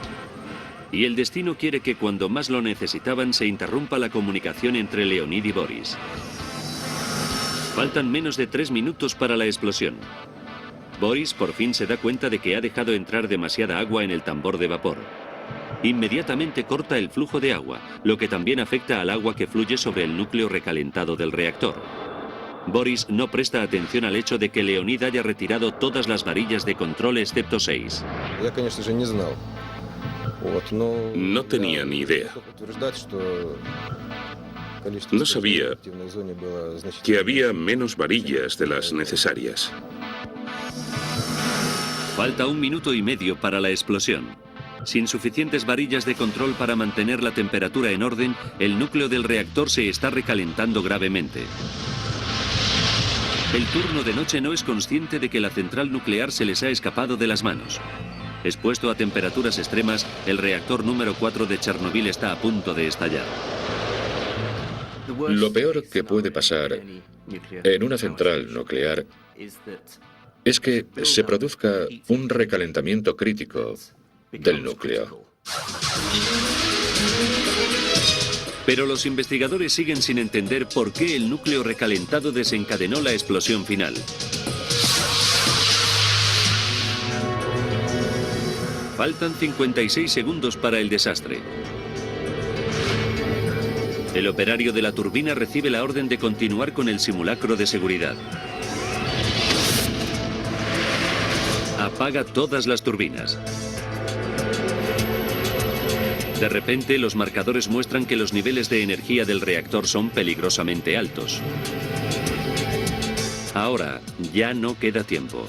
[SPEAKER 10] Y el destino quiere que cuando más lo necesitaban se interrumpa la comunicación entre Leonid y Boris. Faltan menos de 3 minutos para la explosión. Boris por fin se da cuenta de que ha dejado entrar demasiada agua en el tambor de vapor. Inmediatamente corta el flujo de agua, lo que también afecta al agua que fluye sobre el núcleo recalentado del reactor. Boris no presta atención al hecho de que Leonid haya retirado todas las varillas de control excepto 6.
[SPEAKER 11] No tenía ni idea. No sabía que había menos varillas de las necesarias.
[SPEAKER 10] Falta 1 minuto y medio para la explosión. Sin suficientes varillas de control para mantener la temperatura en orden, el núcleo del reactor se está recalentando gravemente. El turno de noche no es consciente de que la central nuclear se les ha escapado de las manos. Expuesto a temperaturas extremas, el reactor número 4 de Chernobyl está a punto de estallar.
[SPEAKER 12] Lo peor que puede pasar en una central nuclear es que se produzca un recalentamiento crítico del núcleo.
[SPEAKER 10] Pero los investigadores siguen sin entender por qué el núcleo recalentado desencadenó la explosión final. Faltan 56 segundos para el desastre. El operario de la turbina recibe la orden de continuar con el simulacro de seguridad. Apaga todas las turbinas. De repente, los marcadores muestran que los niveles de energía del reactor son peligrosamente altos. Ahora, ya no queda tiempo.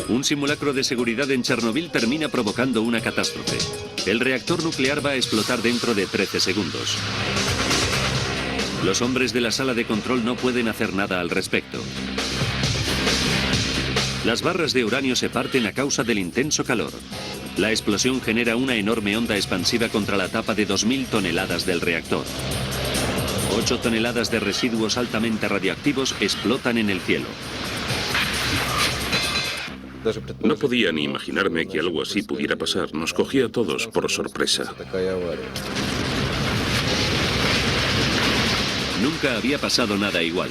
[SPEAKER 10] Un simulacro de seguridad en Chernobyl termina provocando una catástrofe. El reactor nuclear va a explotar dentro de 13 segundos. Los hombres de la sala de control no pueden hacer nada al respecto. Las barras de uranio se parten a causa del intenso calor. La explosión genera una enorme onda expansiva contra la tapa de 2000 toneladas del reactor. 8 toneladas de residuos altamente radiactivos explotan en el cielo.
[SPEAKER 11] No podía ni imaginarme que algo así pudiera pasar. Nos cogía a todos por sorpresa.
[SPEAKER 10] Nunca había pasado nada igual.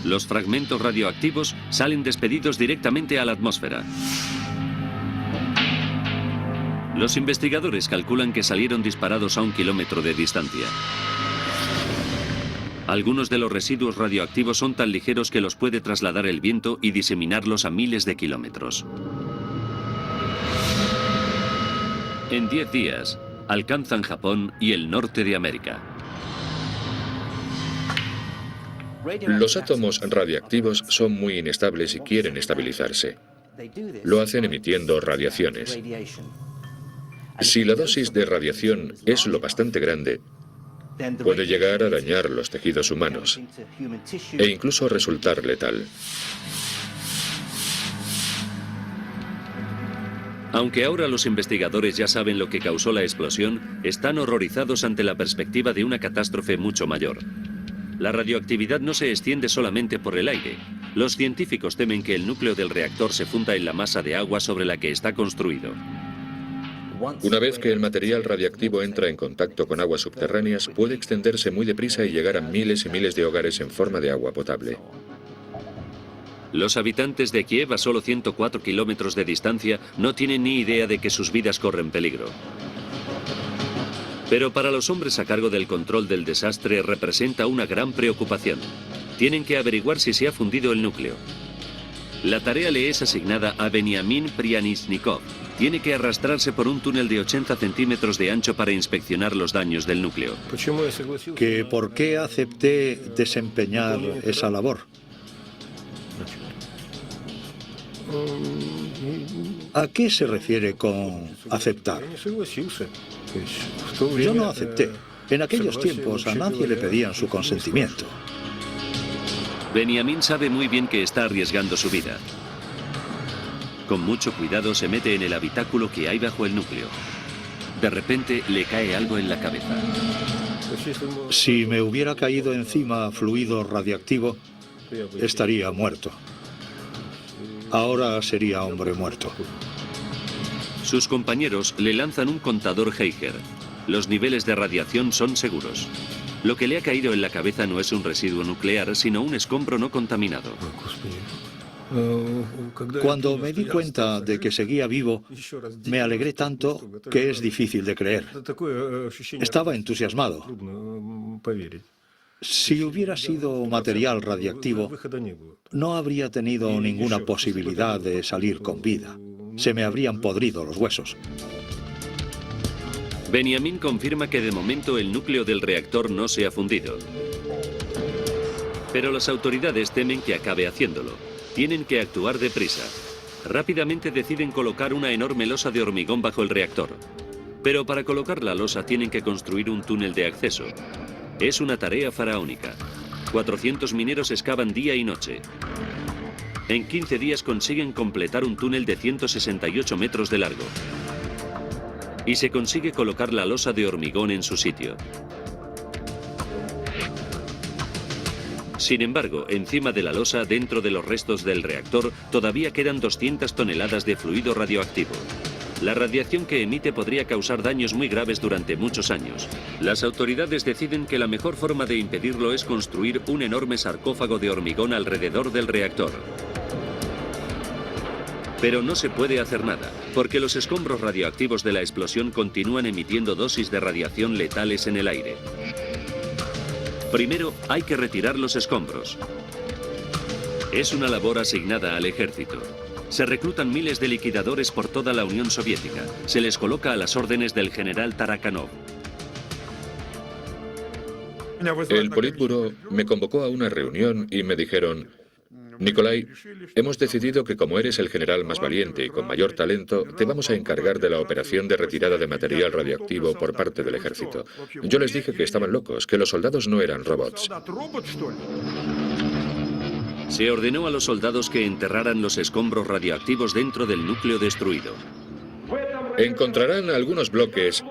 [SPEAKER 10] Los fragmentos radioactivos salen despedidos directamente a la atmósfera. Los investigadores calculan que salieron disparados a 1 kilómetro de distancia. Algunos de los residuos radioactivos son tan ligeros que los puede trasladar el viento y diseminarlos a miles de kilómetros. En 10 días, alcanzan Japón y el norte de América.
[SPEAKER 12] Los átomos radiactivos son muy inestables y quieren estabilizarse. Lo hacen emitiendo radiaciones. Si la dosis de radiación es lo bastante grande, puede llegar a dañar los tejidos humanos e incluso resultar letal.
[SPEAKER 10] Aunque ahora los investigadores ya saben lo que causó la explosión, están horrorizados ante la perspectiva de una catástrofe mucho mayor. La radioactividad no se extiende solamente por el aire. Los científicos temen que el núcleo del reactor se funda en la masa de agua sobre la que está construido.
[SPEAKER 12] Una vez que el material radiactivo entra en contacto con aguas subterráneas, puede extenderse muy deprisa y llegar a miles y miles de hogares en forma de agua potable.
[SPEAKER 10] Los habitantes de Kiev, a solo 104 kilómetros de distancia, no tienen ni idea de que sus vidas corren peligro. Pero para los hombres a cargo del control del desastre representa una gran preocupación. Tienen que averiguar si se ha fundido el núcleo. La tarea le es asignada a Veniamin Prianisnikov. Tiene que arrastrarse por un túnel de 80 centímetros de ancho para inspeccionar los daños del núcleo.
[SPEAKER 13] ¿Por qué acepté desempeñar esa labor? ¿A qué se refiere con aceptar? Yo no acepté. En aquellos tiempos a nadie le pedían su consentimiento.
[SPEAKER 10] Veniamin sabe muy bien que está arriesgando su vida. Con mucho cuidado se mete en el habitáculo que hay bajo el núcleo. De repente le cae algo en la cabeza.
[SPEAKER 13] Si me hubiera caído encima fluido radiactivo, estaría muerto. Ahora sería hombre muerto.
[SPEAKER 10] Sus compañeros le lanzan un contador Geiger. Los niveles de radiación son seguros. Lo que le ha caído en la cabeza no es un residuo nuclear, sino un escombro no contaminado.
[SPEAKER 13] Cuando me di cuenta de que seguía vivo, me alegré tanto que es difícil de creer. Estaba entusiasmado. Si hubiera sido material radiactivo, no habría tenido ninguna posibilidad de salir con vida. Se me habrían podrido los huesos.
[SPEAKER 10] Veniamin confirma que de momento el núcleo del reactor no se ha fundido. Pero las autoridades temen que acabe haciéndolo. Tienen que actuar deprisa. Rápidamente deciden colocar una enorme losa de hormigón bajo el reactor. Pero para colocar la losa tienen que construir un túnel de acceso. Es una tarea faraónica. 400 mineros excavan día y noche. En 15 días consiguen completar un túnel de 168 metros de largo. Y se consigue colocar la losa de hormigón en su sitio. Sin embargo, encima de la losa, dentro de los restos del reactor, todavía quedan 200 toneladas de fluido radioactivo. La radiación que emite podría causar daños muy graves durante muchos años. Las autoridades deciden que la mejor forma de impedirlo es construir un enorme sarcófago de hormigón alrededor del reactor. Pero no se puede hacer nada, porque los escombros radioactivos de la explosión continúan emitiendo dosis de radiación letales en el aire. Primero, hay que retirar los escombros. Es una labor asignada al ejército. Se reclutan miles de liquidadores por toda la Unión Soviética. Se les coloca a las órdenes del general Tarakanov.
[SPEAKER 12] El Politburó me convocó a una reunión y me dijeron: Nikolai, hemos decidido que como eres el general más valiente y con mayor talento, te vamos a encargar de la operación de retirada de material radioactivo por parte del ejército. Yo les dije que estaban locos, que los soldados no eran robots.
[SPEAKER 10] Se ordenó a los soldados que enterraran los escombros radioactivos dentro del núcleo destruido.
[SPEAKER 12] Encontrarán algunos bloques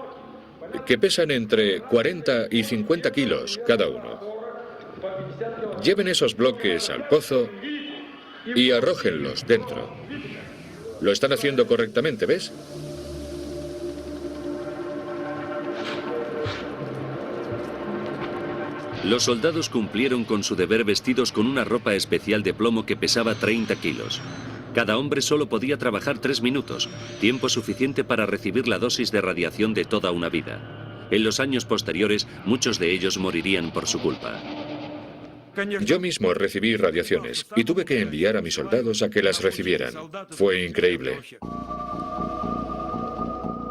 [SPEAKER 12] que pesan entre 40 y 50 kilos cada uno. Lleven esos bloques al pozo y arrójenlos dentro. Lo están haciendo correctamente, ¿ves?
[SPEAKER 10] Los soldados cumplieron con su deber vestidos con una ropa especial de plomo que pesaba 30 kilos. Cada hombre solo podía trabajar 3 minutos, tiempo suficiente para recibir la dosis de radiación de toda una vida. En los años posteriores, muchos de ellos morirían por su culpa.
[SPEAKER 12] Yo mismo recibí radiaciones y tuve que enviar a mis soldados a que las recibieran. Fue increíble.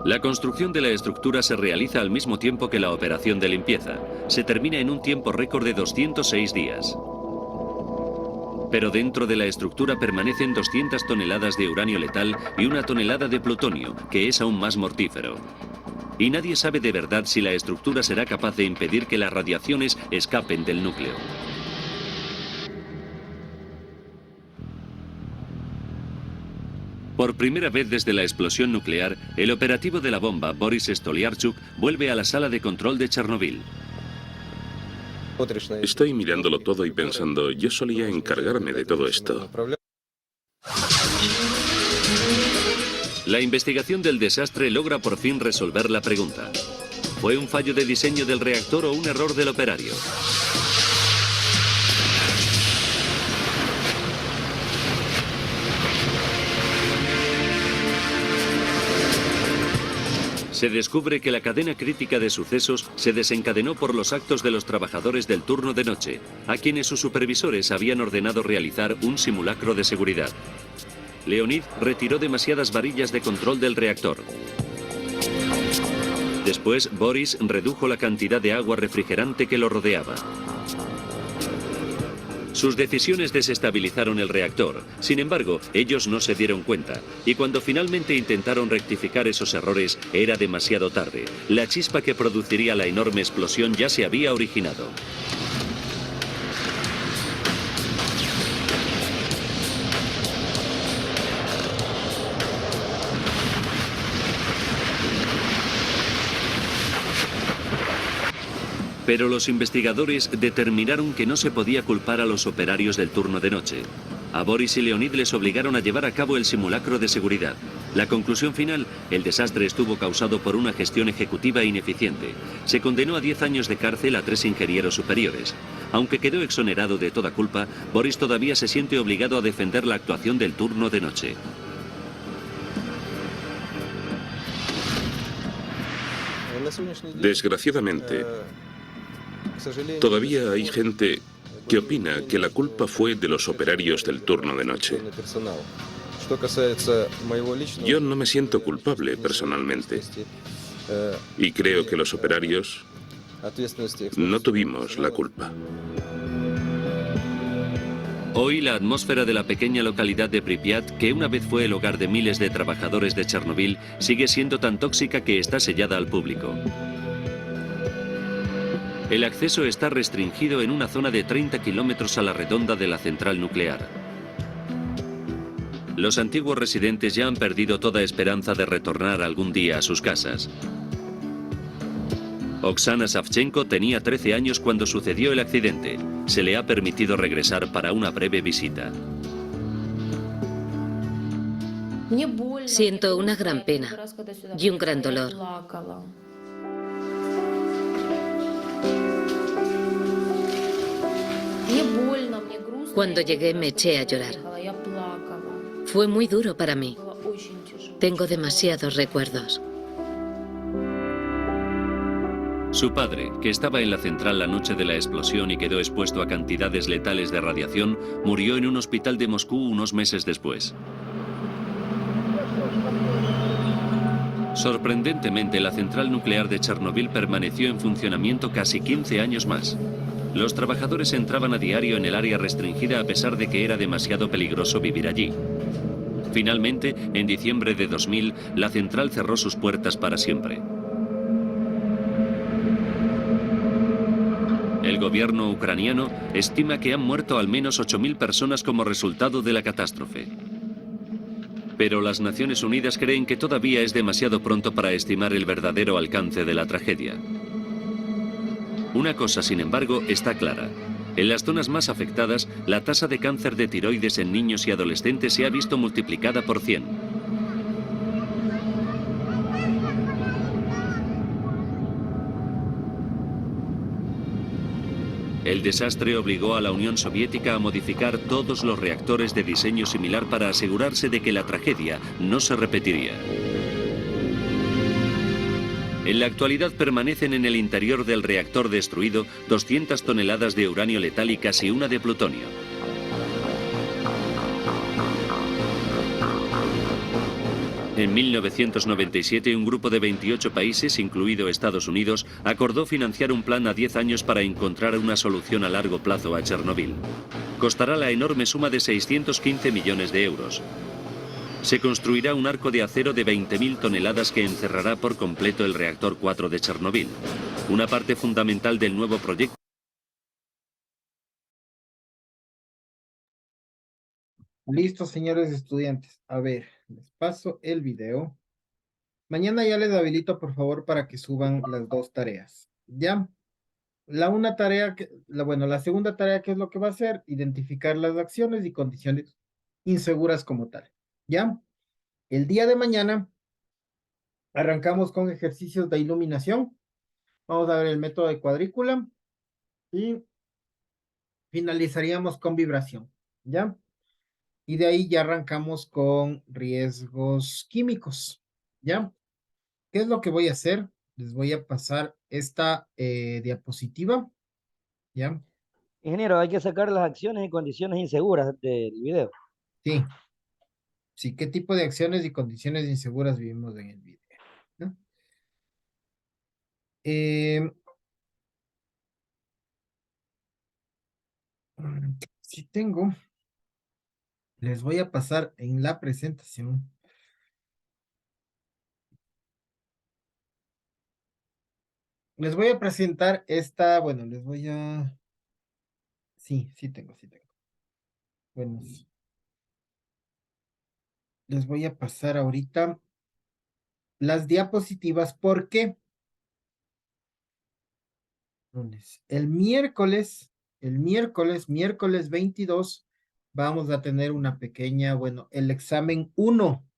[SPEAKER 10] La construcción de la estructura se realiza al mismo tiempo que la operación de limpieza. Se termina en un tiempo récord de 206 días. Pero dentro de la estructura permanecen 200 toneladas de uranio letal y 1 tonelada de plutonio, que es aún más mortífero. Y nadie sabe de verdad si la estructura será capaz de impedir que las radiaciones escapen del núcleo. Por primera vez desde la explosión nuclear, el operativo de la bomba, Boris Stolyarchuk, vuelve a la sala de control de Chernobyl.
[SPEAKER 11] Estoy mirándolo todo y pensando, yo solía encargarme de todo esto.
[SPEAKER 10] La investigación del desastre logra por fin resolver la pregunta. ¿Fue un fallo de diseño del reactor o un error del operario? Se descubre que la cadena crítica de sucesos se desencadenó por los actos de los trabajadores del turno de noche, a quienes sus supervisores habían ordenado realizar un simulacro de seguridad. Leonid retiró demasiadas varillas de control del reactor. Después, Boris redujo la cantidad de agua refrigerante que lo rodeaba. Sus decisiones desestabilizaron el reactor. Sin embargo, ellos no se dieron cuenta. Y cuando finalmente intentaron rectificar esos errores, era demasiado tarde. La chispa que produciría la enorme explosión ya se había originado. Pero los investigadores determinaron que no se podía culpar a los operarios del turno de noche. A Boris y Leonid les obligaron a llevar a cabo el simulacro de seguridad. La conclusión final, el desastre estuvo causado por una gestión ejecutiva ineficiente. Se condenó a 10 años de cárcel a 3 ingenieros superiores. Aunque quedó exonerado de toda culpa, Boris todavía se siente obligado a defender la actuación del turno de noche.
[SPEAKER 11] Desgraciadamente, todavía hay gente que opina que la culpa fue de los operarios del turno de noche. Yo no me siento culpable personalmente y creo que los operarios no tuvimos la culpa.
[SPEAKER 10] Hoy la atmósfera de la pequeña localidad de Pripyat, que una vez fue el hogar de miles de trabajadores de Chernobyl, sigue siendo tan tóxica que está sellada al público. El acceso está restringido en una zona de 30 kilómetros a la redonda de la central nuclear. Los antiguos residentes ya han perdido toda esperanza de retornar algún día a sus casas. Oksana Savchenko tenía 13 años cuando sucedió el accidente. Se le ha permitido regresar para una breve visita.
[SPEAKER 14] Siento una gran pena y un gran dolor. Cuando llegué me eché a llorar. Fue muy duro para mí. Tengo demasiados recuerdos.
[SPEAKER 10] Su padre, que estaba en la central la noche de la explosión y quedó expuesto a cantidades letales de radiación, murió en un hospital de Moscú unos meses después. Sorprendentemente, la central nuclear de Chernobyl permaneció en funcionamiento casi 15 años más. Los trabajadores entraban a diario en el área restringida a pesar de que era demasiado peligroso vivir allí. Finalmente, en diciembre de 2000, la central cerró sus puertas para siempre. El gobierno ucraniano estima que han muerto al menos 8.000 personas como resultado de la catástrofe. Pero las Naciones Unidas creen que todavía es demasiado pronto para estimar el verdadero alcance de la tragedia. Una cosa, sin embargo, está clara. En las zonas más afectadas, la tasa de cáncer de tiroides en niños y adolescentes se ha visto multiplicada por 100. El desastre obligó a la Unión Soviética a modificar todos los reactores de diseño similar para asegurarse de que la tragedia no se repetiría. En la actualidad permanecen en el interior del reactor destruido 200 toneladas de uranio letal y casi una de plutonio. En 1997, un grupo de 28 países, incluido Estados Unidos, acordó financiar un plan a 10 años para encontrar una solución a largo plazo a Chernobyl. Costará la enorme suma de 615 millones de euros. Se construirá un arco de acero de 20.000 toneladas que encerrará por completo el reactor 4 de Chernobyl. Una parte fundamental del nuevo proyecto.
[SPEAKER 1] Listo, señores estudiantes. A ver, les paso el video. Mañana ya les habilito, por favor, para que suban las dos tareas. ¿Ya? La segunda tarea, ¿qué es lo que va a hacer? Identificar las acciones y condiciones inseguras como tal. ¿Ya? El día de mañana arrancamos con ejercicios de iluminación. Vamos a ver el método de cuadrícula y finalizaríamos con vibración, ¿ya? Y de ahí ya arrancamos con riesgos químicos, ¿ya? ¿Qué es lo que voy a hacer? Les voy a pasar esta diapositiva, ¿ya?
[SPEAKER 3] Ingeniero, hay que sacar las acciones y condiciones inseguras del video.
[SPEAKER 1] Sí. Sí, ¿qué tipo de acciones y condiciones inseguras vivimos en el video? ¿No? Si tengo, les voy a pasar en la presentación. Les voy a presentar esta, bueno, les voy a... Sí tengo. Bueno, les voy a pasar ahorita las diapositivas porque el miércoles 22, vamos a tener una pequeña, bueno, el examen 1,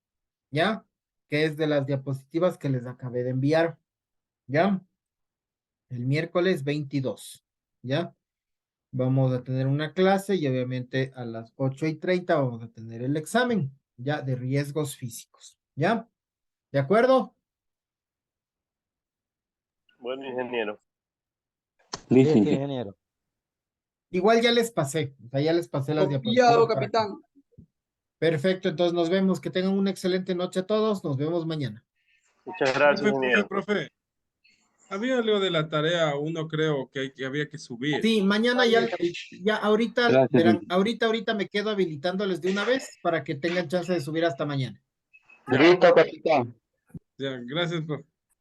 [SPEAKER 1] ¿ya? Que es de las diapositivas que les acabé de enviar, ¿ya? El miércoles 22, ¿ya? Vamos a tener una clase y obviamente a las 8:30 vamos a tener el examen, ¿ya? De riesgos físicos, ¿ya? ¿De acuerdo?
[SPEAKER 8] Bueno, ingeniero.
[SPEAKER 3] Listo, ingeniero.
[SPEAKER 1] Igual ya les pasé, o sea, ya les pasé las
[SPEAKER 6] Copiado,
[SPEAKER 1] diapositivas.
[SPEAKER 6] capitán.
[SPEAKER 1] Perfecto, entonces nos vemos. Que tengan una excelente noche a todos. Nos vemos mañana.
[SPEAKER 8] Muchas gracias, ingeniero.
[SPEAKER 4] Profe. Había algo de la tarea 1, creo, que había que subir.
[SPEAKER 1] Sí, mañana ya ahorita,
[SPEAKER 4] Gracias,
[SPEAKER 1] verán,
[SPEAKER 4] ingeniero.
[SPEAKER 1] ahorita me quedo habilitándoles de una vez para que tengan chance de subir hasta mañana.
[SPEAKER 8] Listo, capitán.
[SPEAKER 4] Ya, gracias, profe.